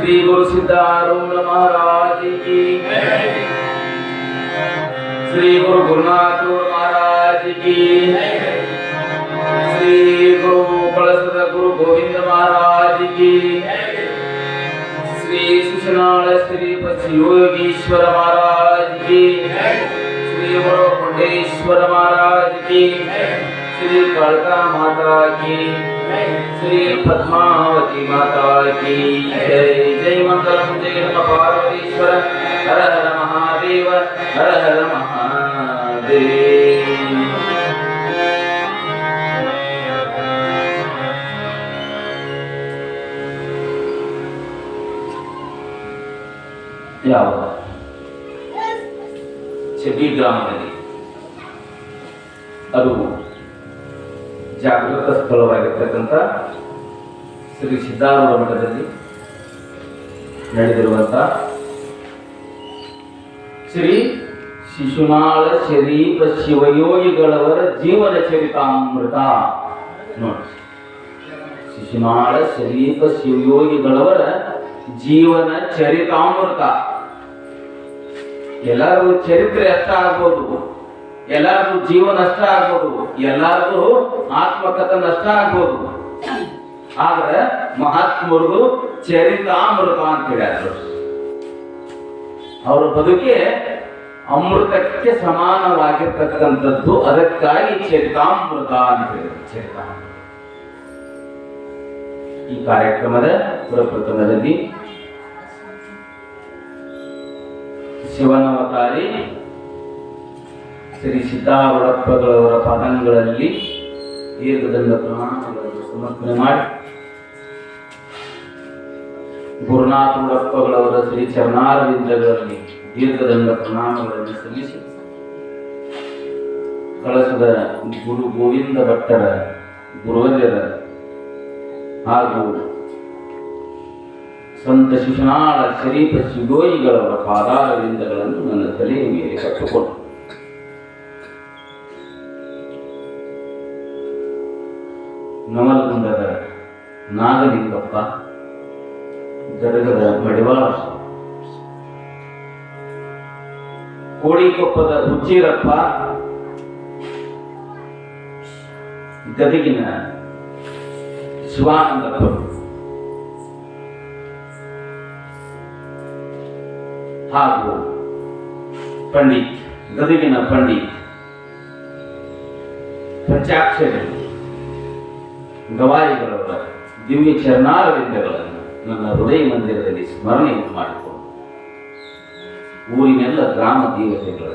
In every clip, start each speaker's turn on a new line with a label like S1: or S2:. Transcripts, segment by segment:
S1: श्री गुरु सिद्धारूढ़ महाराज की, श्री गुरु गुरुनाथ महाराज की, श्री गुरु कलशद गुरु गोविंद महाराज की, श्री सुषनाल श्री योगीश्वर महाराज की, श्री गुरु कुंडेश्वर महाराज की, श्री कालका माता की, श्री पद्मावती माता की जय। जय मंगलम जय नम पार्वतीश्वर हर हर महादेव हर हर महादेव। ಯಾವ ಚೆಡ್ಡಿ ಗ್ರಾಮದಲ್ಲಿ ಅದು ಜಾಗೃತ ಸ್ಥಳವಾಗಿರ್ತಕ್ಕಂಥ ಶ್ರೀ ಸಿದ್ಧಾರೂಢ ಮಠದಲ್ಲಿ ನಡೆದಿರುವಂಥ ಶ್ರೀ ಶಿಶುನಾಳ ಶರೀಫ ಶಿವಯೋಗಿಗಳವರ ಜೀವನ ಚರಿತಾಮೃತ ನೋಡಿ. ಶಿಶುನಾಳ ಶರೀಫ ಶಿವಯೋಗಿಗಳವರ ಜೀವನ ಚರಿತಾಮೃತ. ಎಲ್ಲರೂ ಚರಿತ್ರೆ ಅಷ್ಟ ಆಗ್ಬೋದು, ಎಲ್ಲಾರ್ದು ಜೀವನ ಅಷ್ಟ ಆಗ್ಬೋದು, ಎಲ್ಲಾರ್ದು ಆತ್ಮಕಥನ ಅಷ್ಟ ಆಗ್ಬೋದು, ಆದ್ರೆ ಮಹಾತ್ಮರದು ಚರಿತಾಮೃತ ಅಂತ ಹೇಳ್ಯಾರ. ಅವರ ಬದುಕೆ ಅಮೃತಕ್ಕೆ ಸಮಾನವಾಗಿರ್ತಕ್ಕಂಥದ್ದು, ಅದಕ್ಕಾಗಿ ಚರಿತಾಮೃತ ಅಂತ ಹೇಳಿದ್ರು. ಚರಿತಾಮೃತ ಈ ಕಾರ್ಯಕ್ರಮದ ಪ್ರಪ್ರಥಮದಲ್ಲಿ ಶಿವನವತಾರಿ ಶ್ರೀ ಸಿದ್ಧಾರೂಢಪ್ಪಗಳವರ ಪದಗಳಲ್ಲಿ ದೀರ್ಘದಂಡ ಪ್ರಣಾಮಗಳನ್ನು ಸಮರ್ಪಣೆ ಮಾಡಿ, ಗುರುನಾಥೂಢಪ್ಪಗಳವರ ಶ್ರೀ ಚರಣಾರವಿಂದಗಳಲ್ಲಿ ದೀರ್ಘದಂಡ ಪ್ರಣಾಮಗಳನ್ನು ಸಲ್ಲಿಸಿ, ಕಳಸದ ಗುರು ಗೋವಿಂದ ಭಟ್ಟರ ಗುರುವರ್ಯರ ಹಾಗೂ ಸಂತ ಶಿಶುನಾಳ ಶರೀಫ ಶಿವಯೋಗಿಗಳವರ ಪಾದಾರವಿಂದಗಳನ್ನು ನನ್ನ ತಲೆಯ ಮೇಲೆ ಕಟ್ಟಿಕೊಂಡು ನವಲಗುಂದದ ನಾಗಲಿಂಗಪ್ಪ, ಗದಗದ ಮಡಿವಾಳ, ಕೋಡಿಕೊಪ್ಪದ ಹುಚ್ಚೀರಪ್ಪ, ಗದಗಿನ ಶಿವಾನಂದಪ್ಪ ಹಾಗೂ ಪಂಡಿತ್, ಗದಗಿನ ಪಂಡಿತ್ ಪಂಚಾಕ್ಷರಿ ಗವಾಯಿಗಳವರ ದಿವ್ಯ ಚರಣಾರವಿಂದಗಳನ್ನು ನನ್ನ ಹೃದಯ ಮಂದಿರದಲ್ಲಿ ಸ್ಮರಣೆಯನ್ನು ಮಾಡಿಕೊಂಡು, ಊರಿನೆಲ್ಲ ಗ್ರಾಮ ದೇವತೆಗಳ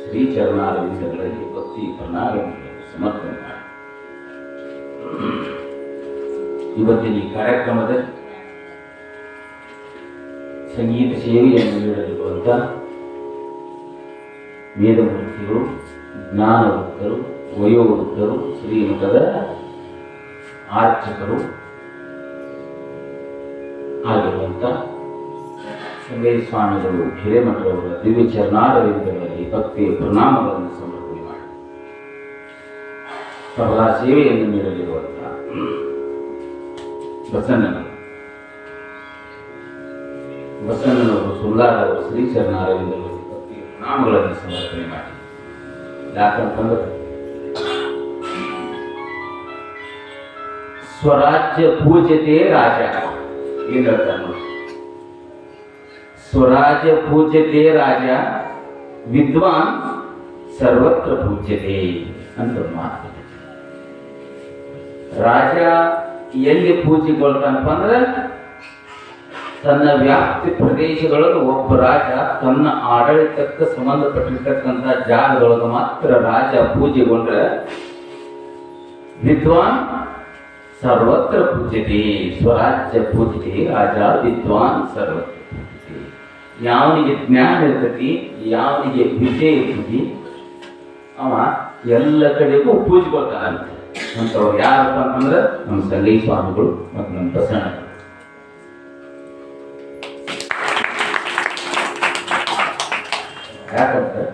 S1: ಶ್ರೀ ಚರಣಾರವಿಂದಗಳಲ್ಲಿ ಭಕ್ತಿ ಪ್ರಣಾಮಗಳನ್ನು ಸಮರ್ಪಣೆ ಮಾಡಿ, ಇವತ್ತಿನ ಈ ಕಾರ್ಯಕ್ರಮದ ಸಂಗೀತ ಸೇವೆಯನ್ನು ನೀಡಲಿರುವಂಥ ವೇದಮೂರ್ತಿಗಳು, ಜ್ಞಾನವೃತ್ತರು, ವಯೋವೃತ್ತರು, ಶ್ರೀಮಠದ ಆರ್ಚಕರು ಆಗಿರುವಂಥ ಸಂಗೈ ಸ್ವಾಮಿಗಳು ಹಿರೇಮಠರವರ ದಿವ್ಯ ಚರಣಾರವಿಂದಗಳಲ್ಲಿ ಭಕ್ತಿ ಪ್ರಣಾಮಗಳನ್ನು ಸಮರ್ಪಣೆ ಮಾಡಿ ಸದಾ ಸೇವೆಯನ್ನು ನೀಡಲಿರುವಂಥ ಬಸವಣ್ಣನವರು ಸುಳ್ಳಾದವರು ಶ್ರೀ ಚರಣಾರವಿಂದಗಳಲ್ಲಿ ಭಕ್ತಿ ಪ್ರಣಾಮಗಳನ್ನು ಸಮರ್ಪಣೆ ಮಾಡಿ. ಯಾಕಂತಂದ್ರೆ ಸ್ವರಾಜ್ಯ ಪೂಜ್ಯತೆ ರಾಜ ಏನ್ ಹೇಳ್ತಾರೆ ನೋಡಿ. ಸ್ವರಾಜ್ಯ ಪೂಜ್ಯತೆ ರಾಜ, ವಿದ್ವಾನ್ ಸರ್ವತ್ರ ಪೂಜ್ಯತೆ ಅಂತ ಮಾತು. ರಾಜ ಎಲ್ಲಿ ಪೂಜೆಗೊಳ್ತಾನಪ್ಪ ಅಂದ್ರೆ ತನ್ನ ವ್ಯಾಪ್ತಿ ಪ್ರದೇಶದೊಳಗೆ ಒಬ್ಬ ರಾಜ ತನ್ನ ಆಡಳಿತಕ್ಕೆ ಸಂಬಂಧಪಟ್ಟಿರ್ತಕ್ಕಂಥ ಜಾಗದೊಳಗೆ ಮಾತ್ರ ರಾಜ ಪೂಜೆಗೊಂಡ್ರೆ, ವಿದ್ವಾನ್ ಸರ್ವತ್ರ ಪೂಜ್ಯತೆ, ಸ್ವರಾಜ್ಯ ಪೂಜ್ಯತೆ ರಾಜ, ವಿದ್ವಾನ್ ಸರ್ವತ್ರ ಪೂಜ್ಯತೆ. ಯಾವನಿಗೆ ಜ್ಞಾನ ಇರ್ತತಿ, ಯಾವನಿಗೆ ವಿದ್ಯೆ ಇರ್ತತಿ, ಅವ ಎಲ್ಲ ಕಡೆಗೂ ಪೂಜೆಗೊಳ್ತಾನಂತೆ. ಅಂತವ್ರು ಯಾರಪ್ಪ ಅಂತಂದ್ರೆ ನಮ್ಮ ಸಂಗೈ ಸ್ವಾಮಿಗಳು ಮತ್ತು ನಮ್ಮ ಬಸವಣ್ಣ. ಯಾಕಂದ್ರೆ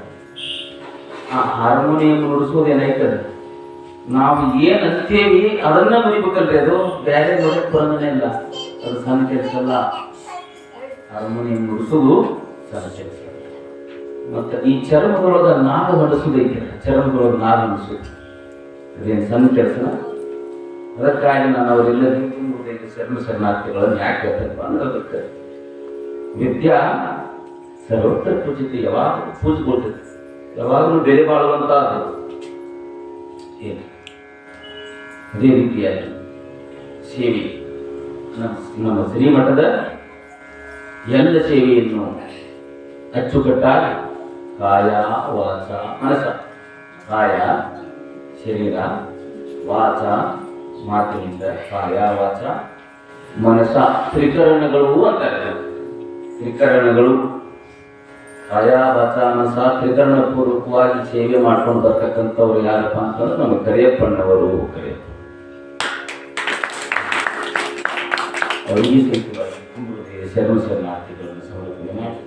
S1: ಆ ಹಾರ್ಮೋನಿಯಂ ನುಡಿಸೋದು ಏನಾಯ್ತದೆ, ನಾವು ಏನ್ ಅಂತೇವಿ ಅದನ್ನ ನುಡಿಬೇಕಲ್ರಿ. ಅದು ಬೇರೆ ನೋಡಕ್ ಬರೋದನ್ನೇ ಇಲ್ಲ, ಅದು ಸಣ್ಣ ಕೆಲಸ ಅಲ್ಲ. ಹಾರ್ಮೋನಿಯಂ ನುಡಿಸೋದು ಸಣ್ಣ ಕೆಲಸ. ಮತ್ತು ಈ ಚರ್ಮದೊಳಗೆ ನಾದ ನಡೆಸೋದೈತೆ, ಚರ್ಮದೊಳಗೆ ನಾದ ನಡೆಸೋದು ಅದೇನು ಸಣ್ಣ ಕೆಲಸನ. ಅದಕ್ಕಾಗಿ ನಾನು ಅವರೆಲ್ಲರಿಗೂ ಶರಣಾರ್ಥಿಗಳನ್ನು ಯಾಕೆ ಹೇಳ್ತೇನಪ್ಪ ಅಂದ್ರೆ ಅದಕ್ಕೆ ವಿದ್ಯಾ ಸರ್ವತ್ರ ಪೂಜಿತೆ, ಯಾವಾಗಲೂ ಪೂಜಿಕೊಳ್ತೈತಿ, ಯಾವಾಗಲೂ ಬೆಲೆ ಬಾಳುವಂತ ಏನು. ಅದೇ ರೀತಿಯಾಗಿ ಸೇವೆ, ನಮ್ಮ ಶ್ರೀಮಠದ ಎಲ್ಲ ಸೇವೆಯನ್ನು ಅಚ್ಚುಕಟ್ಟಾಗಿ ಕಾಯ ವಾಚ ಮನಸ, ಕಾಯ ಶರೀರ, ವಾಚ ಮಾತಿನಿಂದ, ಕಾಯ ವಾಚ ಮನಸ ತ್ರಿಕರಣಗಳು ಅಂತಾರೆ. ತ್ರಿಕರಣಗಳು ಕಾಯ ವಾಚ ಮನಸ ತ್ರಿಕರಣ ಪೂರ್ವಕವಾಗಿ ಸೇವೆ ಮಾಡ್ಕೊಂಡು ಬರ್ತಕ್ಕಂಥವ್ರು ಯಾರಪ್ಪ ಅಂತಂದ್ರೆ ನಮ್ಮ ಕರಿಯಪ್ಪಣ್ಣವರು. ಅವರಿಗೆ ಸಹಿತವಾಗಿ ಶರಣಾರ್ಥಿಗಳನ್ನು ಸಮರ್ಪಣೆ ಮಾಡಿ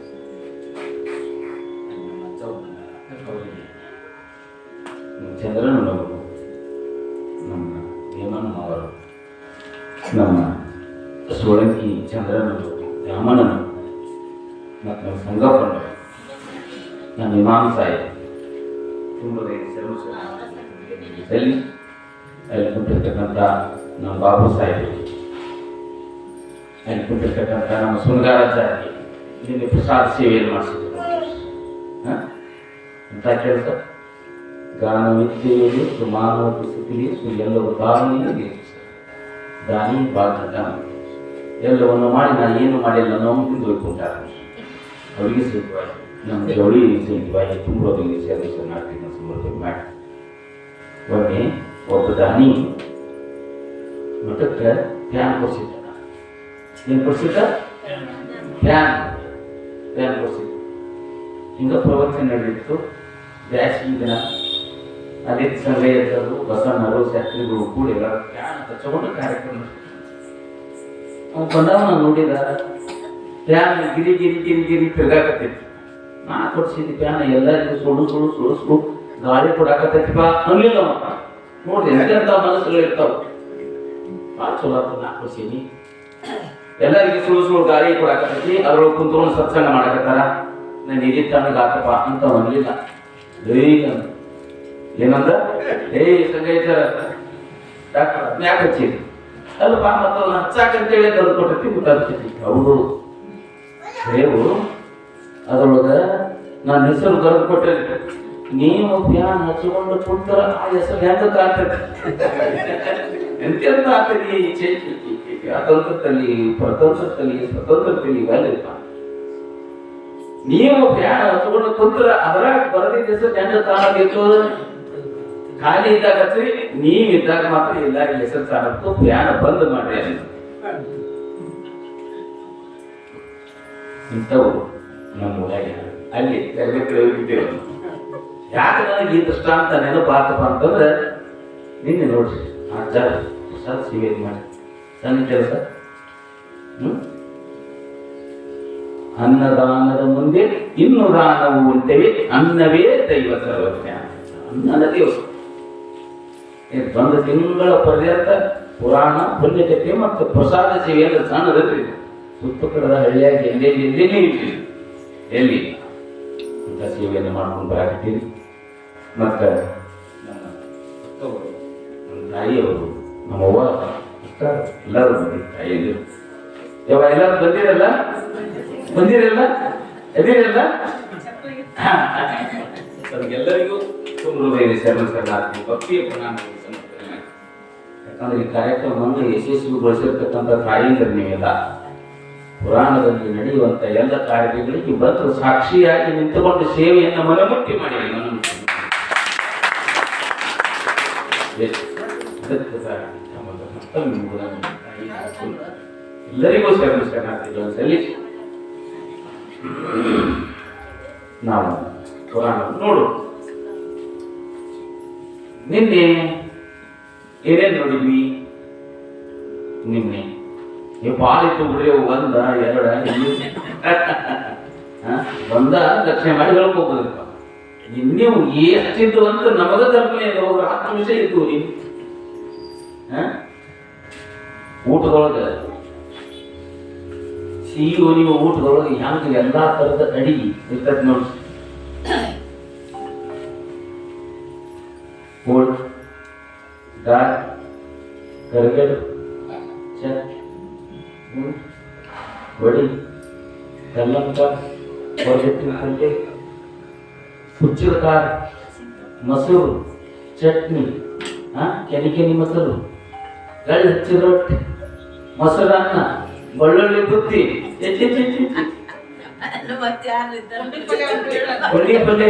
S1: ಚಂದ್ರನವರು, ನಮ್ಮ ಹೇಮಣ್ಣವರು, ನಮ್ಮ ಸೋಳಂಕಿ ಚಂದ್ರನವರು, ರಾಮಣ್ಣನು ಮತ್ತು ನಮ್ಮ ಸಂಗಪ್ಪಣ್ಣವರು, ನಮ್ಮ ಇಮಾಮ್ ಸಾಹೇಬ್ ತುಂಬದೇ ಸಲ್ಲಿ ಅಲ್ಲಿ ಕುಂತಿರ್ತಕ್ಕಂಥ ನಮ್ಮ ಬಾಬು ಸಾಹೇಬ್, ಅಲ್ಲಿ ಕುಂತಿರ್ತಕ್ಕಂಥ ನಮ್ಮ ಸುನಗಾರಾಚಾರ್ಯ ನಿನ್ನೆ ಪ್ರಸಾದ ಸೇವೆಯನ್ನು ಮಾಡಿಸಿದ್ರು ಅಂತ ಕೆಲಸ. ಗಾನ ವಿದ್ಯೆಯಲ್ಲಿ ಸುಮಾನವತಿ ಸ್ಥಿತಿಗೆ ಎಲ್ಲವೂ ದಾನಿಗೆ ದಾನಿ ಬಾಧ ಎಲ್ಲವನ್ನು ಮಾಡಿ ನಾನು ಏನು ಮಾಡಿಲ್ಲ ಅನ್ನೋ ತಿಂದುಕೊಂಡಾರೆ. ಅವರಿಗೆ ಸಹಿತವಾಗಿ ನಮ್ಮ ಜವಳಿ ಸಹಿತವಾಗಿ ತುಂಬುವುದರಿಗೆ ಶರಣಾರ್ಥಿಗಳನ್ನು ಸಮರ್ಪಣೆ ಮಾಡಿ ಒಮ್ಮೆ ಒಬ್ಬ ದಾನಿ ಮಠಕ್ಕೆ ಫ್ಯಾನ್ ಕೊಡಿಸಿದ್ದ. ಏನು ಕೊಡಿಸಿದ್ದ? ಫ್ಯಾನ್ ಕೊಡಿಸಿದ್ದ. ಹಿಂಗ ಪ್ರವಚನ ನಡೆದಿತ್ತು. ಬ್ಯಾಸಿಗೆ ದಿನ ಅದೇ ಸಂಘಯರು, ಬಸವಣ್ಣರು, ಶಾಸ್ತ್ರಿಗಳು ಕೂಡ ಎಲ್ಲ ಫ್ಯಾನ್ ಹಚ್ಚಿಕೊಂಡು ಕಾರ್ಯಕ್ರಮ ಬಂದವ. ನಾನು ನೋಡಿದ ಫ್ಯಾನ್ ಗಿರಿ ಗಿರಿ ಗಿರಿ ಗಿರಿ ತಿರ್ಗಾಕತ್ತೈತಿ. ನಾ ಕೊಡ್ಸಿದ್ದಿ ಫ್ಯಾನ್ ಎಲ್ಲರಿಗೂ ಸುಳಿಸ್ಕು ಗಾಳಿ ಕೊಡಾಕತ್ತೈತಿಪ್ಪ ಅನ್ಲಿಲ್ಲ. ನೋಡ್ರಿ ಎಂತೆಂಥ ಮನಸ್ಸುಗಳು ಇರ್ತಾವ. ಭಾಳ ಚಲೋ ಆಯ್ತು. ನಾ ಕೊಡ್ಸೀನಿ ಎಲ್ಲರಿಗೆ ಸುಳಿಸ್ಗಳು ಗಾಳಿ ಕೊಡಾಕತ್ತೈತಿ. ಅದ್ರೊಳಗೆ ಕುಂತ್ಕೊಂಡು ಸತ್ಸಂಗ ಮಾಡಕತ್ತಾರ. ನಾನು ಇದೇ ತನಗೆ ಆತಪ್ಪ ಅಂತ ಅನ್ಲಿಲ್ಲ. ಏನಂದ ಸಂಗೈತರ ಡಾಕ್ಟರ್ ಯಾಕೆ ಹಚ್ಚಿರಿ ಅಲ್ಲಪ್ಪ ಮತ್ತು ಹಚ್ಚಾಕಂತೇಳಿ ತಂದು ಕೊಟ್ಟಿರ್ತಿ ಗೊತ್ತಾಗ್ತೈತಿ. ಹೌದು ರೇವು ಅದ್ರೊಳಗ ನಾನು ಹೆಸರು ಬರೆದು ಕೊಟ್ಟಿರ್ತೀನಿ. ನೀವು ಫ್ಯಾನ್ ಹಚ್ಚಿಕೊಂಡು ಕುಂತರ ಆ ಹೆಸರು ಹೆಂಗ ಕಾಣ್ತೈತಿ? ಎಂತೆಂತ ಆಗ್ತದೆ ಸ್ವಾತಂತ್ರ್ಯದಲ್ಲಿ, ಪ್ರತಂತ್ರದಲ್ಲಿ, ಸ್ವತಂತ್ರದಲ್ಲಿ ಇವೆಲ್ಲ. ನೀವು ಫ್ಯಾನ್ ಹಚ್ಚಿಕೊಂಡು ಕುಂತರ ಅದ್ರಾಗ ಬರದಿದ್ದ ಹೆಸರು ಹೆಂಗ ಕಾಣಬೇಕು? ಖಾಲಿ ಇದ್ದಾಗ ಹಚ್ಚಿರಿ, ನೀವಿದ್ದಾಗ ಮಾತ್ರ ಎಲ್ಲಾರಿ ಹೆಸರು ಕಾಣತ್ತು. ಫ್ಯಾನ್ ಬಂದ್ ಮಾಡ್ರಿ ಇಂಥವು ನಮ್ಮ ಊರಾಗ ಅಲ್ಲಿ ಕಡೆ ಹೋಗಿದ್ದೇವೆ. ಯಾಕೆ ನನಗೆ ಈ ದೃಷ್ಟಾಂತ ನೆನಪಾತಪ್ಪ ಅಂತಂದ್ರೆ ನಿನ್ನೆ ನೋಡ್ರಿ ಆಚಾರ ಪ್ರಸಾದ ಸೇವೆ ಮಾಡಿ ಸಣ್ಣ ಕೆಲಸ. ಅನ್ನದಾನದ ಮುಂದೆ ಇನ್ನು ದಾನವು ಉಂಟವೆ, ಅನ್ನವೇ ದೈವ ಸರ್ವಜ್ಞ. ಅನ್ನದ ದೇವ ಒಂದು ತಿಂಗಳ ಪರ್ಯಂತ ಪುರಾಣ, ಪುಣ್ಯಕಥೆ ಮತ್ತು ಪ್ರಸಾದ ಸೇವೆಯನ್ನು ಸಣ್ಣದ್ರಿ ಸುತ್ತ ಕಡದ ಹಳ್ಳಿಯಾಗಿ ಎಲ್ಲಿ ಅಂತ ಸೇವೆಯನ್ನು ಮಾಡ್ಕೊಂಡು ಬರಾಕತ್ತೀರಿ. ಮತ್ತು ನಮ್ಮ ತಾಯಿಯವರು, ನಮ್ಮ ಅವ್ವ ಅಕ್ಕ ಎಲ್ಲರೂ ಬಂದಿರಿ. ತಾಯಿಯರು ಯಾವ ಎಲ್ಲರೂ ಬಂದಿರಲ್ಲ ಎದಿರಲ್ಲ ಎಲ್ಲರಿಗೂ ತುಂಬ ಶರಣಾರ್ಥಿ ಭಕ್ತಿಯ ಪ್ರಣಾಮಗಳು ಸಮರ್ಪಣೆ ಮಾಡಿ. ಯಾಕಂದ್ರೆ ಈ ಕಾರ್ಯಕ್ರಮವನ್ನು ಯಶಸ್ವಿಗೊಳಿಸಿರ್ತಕ್ಕಂಥ ತಾಯಿಯರು ನೀವೆಲ್ಲ ಪುರಾಣದಲ್ಲಿ ನಡೆಯುವಂಥ ಎಲ್ಲ ಕಾರ್ಯಗಳಿಗೆ ಬಂದು ಸಾಕ್ಷಿಯಾಗಿ ನಿಂತುಕೊಂಡು ಸೇವೆಯನ್ನು ಮನಮುಟ್ಟಿ ಮಾಡಿ ಎಲ್ಲರಿಗೂ ಶರಣಾರ್ಥಿಗಳನ್ನು ಸಲ್ಲಿಸಿ ನಾವು ಪುರಾಣ ನೋಡು. ನಿನ್ನೆ ಏನೇನು ನೋಡಿದ್ವಿ? ನಿನ್ನೆ ಪಾಲಿತು ಬಿಡ್ರಿ ಒಂದ ಎರಡ ಒಂದ ಲಕ್ಷಣ ಮಾಡಿ ಹೇಳ್ಕೋಬೋದಪ್ಪ. ನೀವು ಎಷ್ಟಿದ್ದು ಅಂತ ನಮಗ ಕಲ್ಪನೆ ಇದೆ. ಅವ್ರ ಆತ್ಮವಿಷಯ ಇದ್ದು ನೀವು ಊಟದೊಳಗ ನೀವು ಊಟದೊಳಗೆ ಹೆಂಗೆ ಎಲ್ಲಾ ತರದ ಅಡಿಗೆ ಇರ್ತದೆ ನೋಡಿ. ಹೋಳ್, ದಾಲ್, ಗರ್ಗಡು, ಚಟ್, ವಡಿ, ಕಲ್ಲಂಕ, ಹೊರಗಟ್ಟಿನ ಪಲ್ಯ, ಹುಚ್ಚಿದ ಖಾರ, ಮೊಸರು, ಚಟ್ನಿ, ಕೆನಿ ಮೊಸರು, ಗಳ್ಳಿ ಹಚ್ಚಿದ ರೊಟ್ಟಿ, ಮೊಸರನ್ನ, ಬೆಳ್ಳುಳ್ಳಿ ಬುತ್ತಿ, ಪುಂಡಿ ಪಲ್ಯ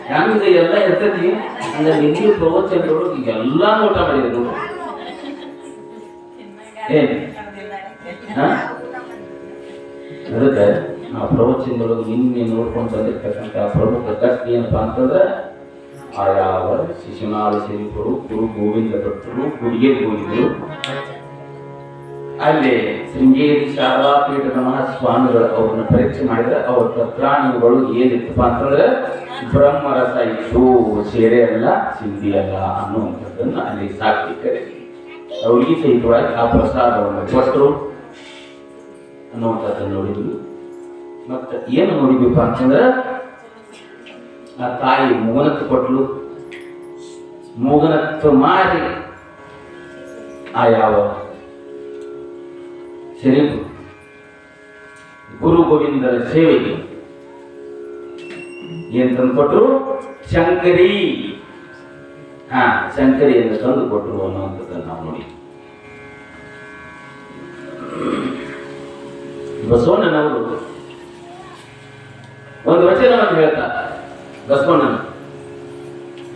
S1: ಹೆಂಗ ಎಲ್ಲ ಇರ್ತೈತಿ. ಅಂದ್ರೆ ನಿಂಗೆ ಪ್ರವಚನಗಳು ಎಲ್ಲಾ ಊಟ ಮಾಡಿದ್ರು ಏನ್ ಅದಕ್ಕೆ ಆ ಪ್ರವಚನದೊಳಗೆ ನಿನ್ನೆ ನೋಡ್ಕೊಂಡು ಬಂದಿರ್ತಕ್ಕಂಥ ಪ್ರಮುಖ ಕಷ್ಟ ಏನಪ್ಪಾ ಅಂತಂದ್ರೆ ಆಯಾವ ಶಿಶುನಾಳ ಶರೀಫರು ಗುರು ಗೋವಿಂದ ಭಟ್ರು ಗುಡಿಗೆ ಹೋಗಿದ್ರು. ಅಲ್ಲಿ ಶೃಂಗೇರಿ ಶಾರದಾ ಪೀಠದ ಮಹಾಸ್ವಾಮಿಗಳು ಅವ್ರನ್ನ ಪರೀಕ್ಷೆ ಮಾಡಿದ್ರೆ ಅವ್ರ ತತ್ರಾಣಿಗಳು ಏನಿತ್ತಪ್ಪ ಅಂತಂದ್ರೆ ಬ್ರಹ್ಮರಸ ಇತ್ತು, ಸೇರೆ ಅಲ್ಲ, ಸಿಂಧಿ ಅಲ್ಲ ಅನ್ನುವಂಥದ್ದನ್ನು ಅಲ್ಲಿ ಸಾಕ್ಷಿ ಕರೀತಿ ಅವ್ರಿಗೆ ಸಹಿತವಾಗಿ ಆ ಪ್ರಸಾದವನ್ನು ಕೊಟ್ಟರು ಅನ್ನುವಂಥದ್ದನ್ನು ನೋಡಿದ್ವಿ. ಮತ್ತೆ ಏನು ನೋಡಿದ್ವಿಪ್ಪ ಅಂತಂದ್ರೆ ಆ ತಾಯಿ ಮೂಗನತ್ತು ಕೊಟ್ಲು, ಮೂಗನತ್ತು ಮಾರಿ ಆ ಯಾವ ಶರೀಫ್ ಗುರು ಗೋವಿಂದರ ಸೇವೆಗೆ ಏನ್ ತಂದು ಕೊಟ್ಟರು? ಶಂಕರಿ. ಶಂಕರಿಯನ್ನು ತಂದು ಕೊಟ್ಟರು ಅನ್ನುವಂಥದ್ದನ್ನು ನಾವು ನೋಡಿ. ಬಸವಣ್ಣನವರು ಒಂದು ವಚನವನ್ನು ಹೇಳ್ತಾರೆ. ಬಸವಣ್ಣನ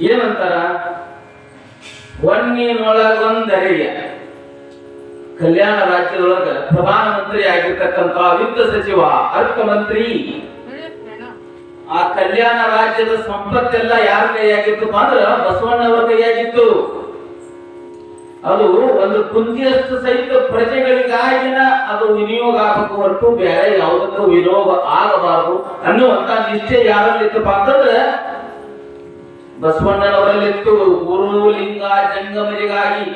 S1: ಏನಂತಾರ? ಹೊನ್ನಿನೊಳಗೊಂದರೆಯ ಕಲ್ಯಾಣ ರಾಜ್ಯದೊಳಗ ಪ್ರಧಾನಮಂತ್ರಿ ಆಗಿರ್ತಕ್ಕಂಥ ವಿತ್ತ ಸಚಿವ, ಅರ್ಥಮಂತ್ರಿ, ಆ ಕಲ್ಯಾಣ ರಾಜ್ಯದ ಸಂಪತ್ತೆಲ್ಲ ಯಾರ ಕೈಯಾಗಿತ್ತು ಅಂದ್ರೆ ಬಸವಣ್ಣವರ ಕೈಯಾಗಿತ್ತು. ಅದು ಒಂದು ಕುಂಜಿಯಷ್ಟು ಸಹಿತ ಪ್ರಜೆಗಳಿಗಾಗಿನ ಅದು ವಿನಿಯೋಗ ಆಗಬೇಕು ಹೊರತು ಬೇರೆ ಯಾವುದಕ್ಕೂ ವಿನಿಯೋಗ ಆಗಬಾರದು ಅನ್ನುವಂತ ನಿಶ್ಚಯ ಯಾರಲ್ಲಿತ್ತಪ್ಪ ಅಂತಂದ್ರೆ ಬಸವಣ್ಣನವರಲ್ಲಿತ್ತು. ಗುರುಲಿಂಗ ಜಂಗಮರಿಗಾಗಿ,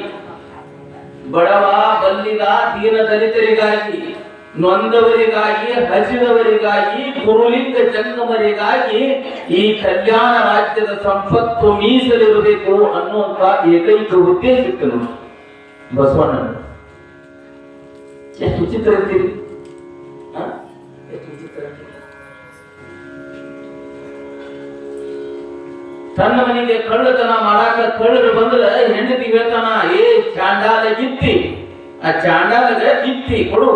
S1: ಬಡವ ಬಲ್ಲಿದ ದೀನ ದಲಿತರಿಗಾಗಿ, ನೊಂದವರಿಗಾಗಿ, ಹಸಿದವರಿಗಾಗಿ, ಗುರುಲಿಂಗ ಜಂಗಮರಿಗಾಗಿ ಈ ಕಲ್ಯಾಣ ರಾಜ್ಯದ ಸಂಪತ್ತು ಮೀಸಲಿರಬೇಕು ಅನ್ನುವಂತ ಏಕೈಕ ಉದ್ದೇಶ ಇತ್ತು ನೋಡಿ ಬಸವಣ್ಣ. ಎಷ್ಟು ವಿಚಿತ್ರ ಇರ್ತೀರಿ, ಎಷ್ಟು ವಿಚಿತ್ರ. ತನ್ನ ಮನೆಗೆ ಕಳ್ಳತನ ಮಾಡಾಕ ಕಳ್ಳರು ಬಂದ್ರೆ ಹೆಂಡತಿ ಹೇಳ್ತಾನ, ಏ ಚಾಂಡಾಲ ಗಿತ್ತಿ, ಆ ಚಾಂಡಾಲಗ ಗಿತ್ತಿ ಕೊಡು.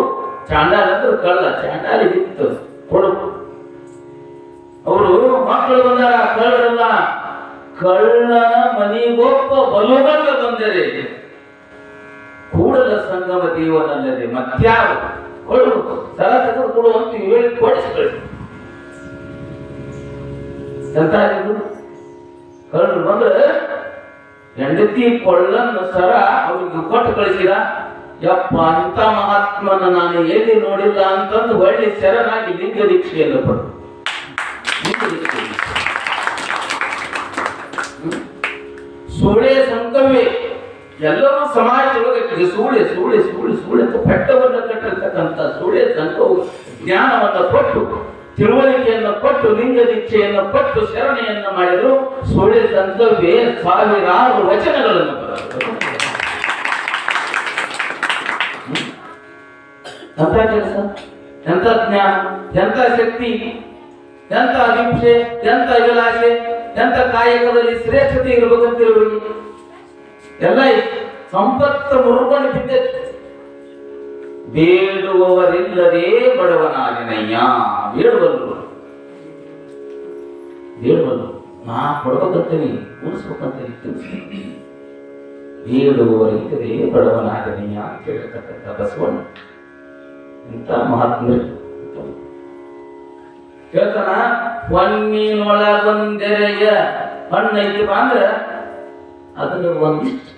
S1: ಚಾಂಡಾಲ ಅಂದ್ರೆ ಕಳ್ಳ, ಚಾಂಡಾಲ ಗಿತ್ತು ಕೊಡು. ಅವರು ಮಕ್ಕಳು ಬಂದಾರ, ಕಳ್ಳರಲ್ಲ, ಕಳ್ಳನ ಮನೆಗೊಬ್ಬ ಬಲುಗಲ್ಲ ಬಂದರೆ ಕೂಡಲ ಸಂಗಮ ದೇವನಲ್ಲದೆ ಮತ್ಯಾರು ಕೊಡು, ಸಲ ತೆಗೆದು ಕೊಡು ಅಂತ ಹೇಳಿ ಕೊಡಿಸ್ಕೊಳ್ಳಿ. ಎಂತ ಕಳ್ಳರು ಬಂದ್ರೆ ಹೆಂಡತಿ ಕೊಳ್ಳನ್ನು ಸರ ಅವ್ರಿಗೆ ಕೊಟ್ಟು ಕಳಿಸಿದ. ಯಪ್ಪ, ಇಂಥ ಮಹಾತ್ಮನ ನಾನು ಎಲ್ಲಿ ನೋಡಿಲ್ಲ ಅಂತಂದು ಒಳ್ಳೆ ಶರಣಾಗಿ ಲಿಂಗ ದೀಕ್ಷೆಯನ್ನು ಕೊಟ್ಟು ಸೂಳೆ ಸಂಕವೇ ಎಲ್ಲರೂ ಸಮಾಜದೊಳಗೆ ಸೂಳೆ ಸೂಳೆ ಸೂಳೆ ಸೂಳೆ ಪೆಟ್ಟವನ್ನು ಕಟ್ಟಿರ್ತಕ್ಕಂಥ ಸೂಳೆ ಸಂಕವು ಜ್ಞಾನವನ್ನು ಕೊಟ್ಟು, ತಿಳುವಳಿಕೆಯನ್ನು ಕೊಟ್ಟು, ಲಿಂಗ ದೀಕ್ಷೆಯನ್ನು ಕೊಟ್ಟು ಶರಣೆಯನ್ನು ಮಾಡಿದ್ರು. ಸೂಳೆ ಸಂಕವೇ ಸಾವಿರಾರು ವಚನಗಳನ್ನು ಎಂತ ಕೆಲಸ, ಎಂತ ಜ್ಞಾನ, ಎಂತ ಶಕ್ತಿ, ಎಂತ ಅಭಿಪ್ಸೆ, ಎಂತ ಅಭಿಲಾಷೆ, ಎಂತ ಕಾಯಕದಲ್ಲಿ ಶ್ರೇಷ್ಠತೆ ಇರಬೇಕಂತಿರುವುದು ಎಲ್ಲ ಸಂಪತ್ತು ಮುರುಗನ್ನು ಬಿದ್ದೈತೆ. ಬೇಡುವವರಿಲ್ಲದೆ ಬಡವನಾಗಿನಯ್ಯ. ಬೇಡುವಲ್ರು ಬೇಡುವಲ್ರು ನಾ ಕೊಡ್ಬೇಕಂತೀನಿ, ಉಳಿಸ್ಬೇಕಂತೀನಿ, ತಿಳಿಸ್ತೀನಿ. ಬೇಡುವವರಿಲ್ಲದೆ ಬಡವನಾಗಿನಯ್ಯ ಅಂತ ಹೇಳ್ತಕ್ಕಂಥ ಬಸವಣ್ಣ ಇಂಥ ಮಹಾತ್ಮರು ಹೇಳ್ತಾನ. ಹೊನ್ನಿನೊಳಗೊಂದೆರೆಯ ಹಣ್ಣು ಐತಿಪ್ಪ ಅಂದ್ರ ಅದನ್ನ ಒಂದಿಷ್ಟು,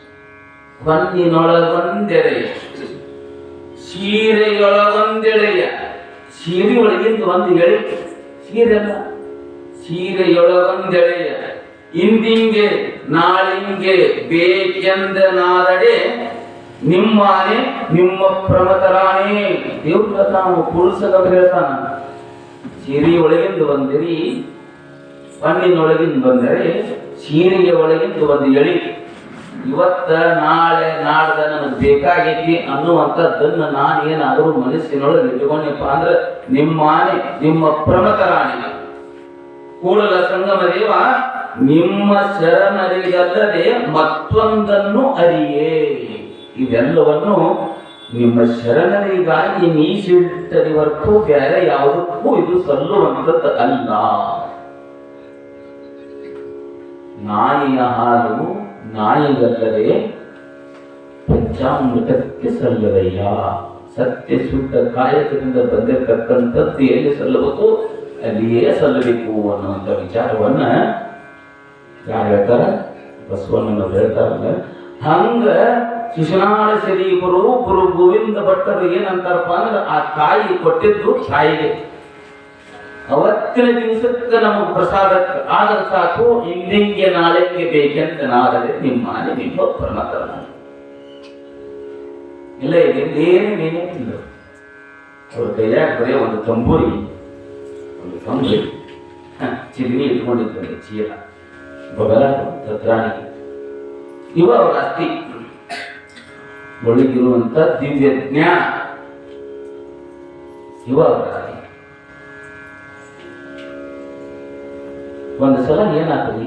S1: ಹೊನ್ನಿನೊಳಗೊಂದೆರೆಯ, ಸೀರೆಯೊಳಗೊಂದೆಳೆಯ, ಸೀರೆ ಒಳಗಿಂದ ಒಂದು ಎಳೆ, ಸೀರೆ ಅಲ್ಲ, ಸೀರೆಯೊಳಗೊಂದೆಳೆಯ, ಇಂದಿಂಗೆ ನಾಳಿಂಗೆ ಬೇಕೆಂದ ನಾದಡೆ ನಿಮ್ಮ ಆನೆ ನಿಮ್ಮ ಪ್ರಮತರಾಣೆ. ದೇವ್ರ ನಾವು ಪುರುಷದವ್ರು ಹೇಳ್ತಾನ, ಸೀರೆ ಒಳಗಿಂದ ಬಂದಿರಿ, ಮಣ್ಣಿನೊಳಗಿಂದ ಬಂದರೆ ಸೀರೆಗೆ ಒಳಗಿಂದ ಒಂದು ಎಳಿ. ಇವತ್ತ ನಾಳೆ ನಾಡ್ದ ನನಗೆ ಬೇಕಾಗೈತಿ ಅನ್ನುವಂಥದ್ದನ್ನು ನಾನೇನಾದರೂ ಮನಸ್ಸಿನೊಳಗೆ ಇಟ್ಕೊಂಡಪ್ಪ ಅಂದ್ರೆ ನಿಮ್ಮ ಆನೆ ನಿಮ್ಮ ಪ್ರಮತರಾಣಿ ಕೂಡಲ ಸಂಗಮ ದೇವ ನಿಮ್ಮ ಶರಣರಿಗಲ್ಲದೆ ಮತ್ತೊಂದನ್ನು ಅರಿಯೇ. ಇವೆಲ್ಲವನ್ನು ನಿಮ್ಮ ಶರಣರಿಗಾಗಿ ಮೀಸಿಟ್ಟರಿ ಹೊರತು ಬೇರೆ ಯಾವುದಕ್ಕೂ ಇದು ಸಲ್ಲುವಂಥದ್ದು ಅಲ್ಲ. ನಾಯಿಯ ಹಾಲು ನಾಯಿಗಲ್ಲದೆ ಪಂಚಾಮೃತಕ್ಕೆ ಸಲ್ಲದಯ್ಯ. ಸತ್ಯ ಶುದ್ಧ ಕಾಯಕದಿಂದ ಬಂದಿರತಕ್ಕಂಥದ್ದು ಎಲ್ಲಿ ಸಲ್ಲಬೇಕು ಅಲ್ಲಿಯೇ ಸಲ್ಲಬೇಕು ಅನ್ನುವಂಥ ವಿಚಾರವನ್ನ ಯಾರು ಹೇಳ್ತಾರ? ಬಸವಣ್ಣನವ್ರು ಹೇಳ್ತಾರಲ್ಲ. ಹಂಗ ಶಿಶುನಾಳ ಶರೀಫರು ಗುರು ಗೋವಿಂದ ಭಟ್ಟರು ಏನಂತಾರಪ್ಪ ಅಂದ್ರೆ ಆ ತಾಯಿ ಕೊಟ್ಟಿದ್ದು ತಾಯಿಗೆ ಅವತ್ತಿನ ದಿವಸಕ್ಕೆ ನಮಗೆ ಪ್ರಸಾದಕ್ಕೆ ಆದ್ರೆ ಸಾಕು, ಇಂದಿಂಗೆ ನಾಳೆಗೆ ಬೇಕೆಂತ ನಾದರೆ ನಿಮ್ಮನೆ ನಿಮ್ಮ ಪ್ರಮತರ ಇಲ್ಲ. ಏನೇನೇನೇ ಇಲ್ಲ. ಅವ್ರ ಕೈಯಾಗ ಬರೀ ಒಂದು ತಂಬೂರಿ, ಒಂದು ತಂಬೂರಿ ಚಿಲ್ನಿ ಇಟ್ಕೊಂಡಿರ್ತಾರೆ, ಚೀಲ ಬಗಲ ತತ್ರಾಣಿ. ಇವ ಅವರ ಅಸ್ತಿ ಒಳಗಿರುವಂತ ದಿವ್ಯ ಜ್ಞಾನ. ಇವ ಅವರ ಅಸ್ತಿ. ಒಂದು ಸಲ ಏನಾಗ್ತದೆ,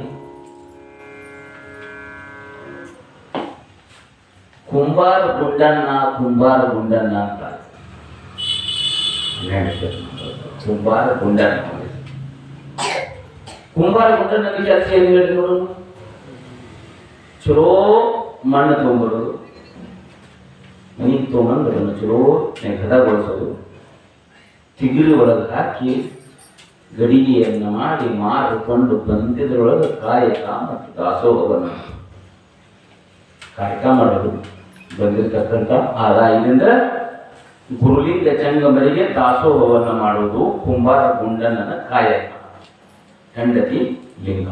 S1: ಕುಂಬಾರ ಗುಂಡಣ್ಣ ಅಂತ ಕುಂಬಾರ ಗುಂಡಣ್ಣ ಕೆಲಸ ಏನು ಹೇಳಿ ನೋಡು. ಚಲೋ ಮಣ್ಣು ತೊಗೊಂಬರೋದು, ಮನೆಗೆ ತೊಗೊಂಡು ಅದನ್ನು ಚಲೋ ನೆಗದಗೊಳಿಸೋದು, ತಿಗಿರಿ ಒಳಗೆ ಹಾಕಿ ಗಡಿಗೆಯನ್ನು ಮಾಡಿ ಮಾರಿಕೊಂಡು ಬಂದಿದ್ರೊಳಗೆ ಕಾಯಕ ಮತ್ತು ದಾಸೋಹವನ್ನು ಕಾಯಕ ಮಾಡೋದು. ಬಂದಿರತಕ್ಕಂಥ ಆದಾಯದಿಂದ ಗುರುಲಿಂಗ ಜಂಗಮರಿಗೆ ದಾಸೋಹವನ್ನು ಮಾಡುವುದು ಕುಂಬಾರ ಗುಂಡಣ್ಣನ ಕಾಯಕ. ಹೆಂಡತಿ ಲಿಂಗ.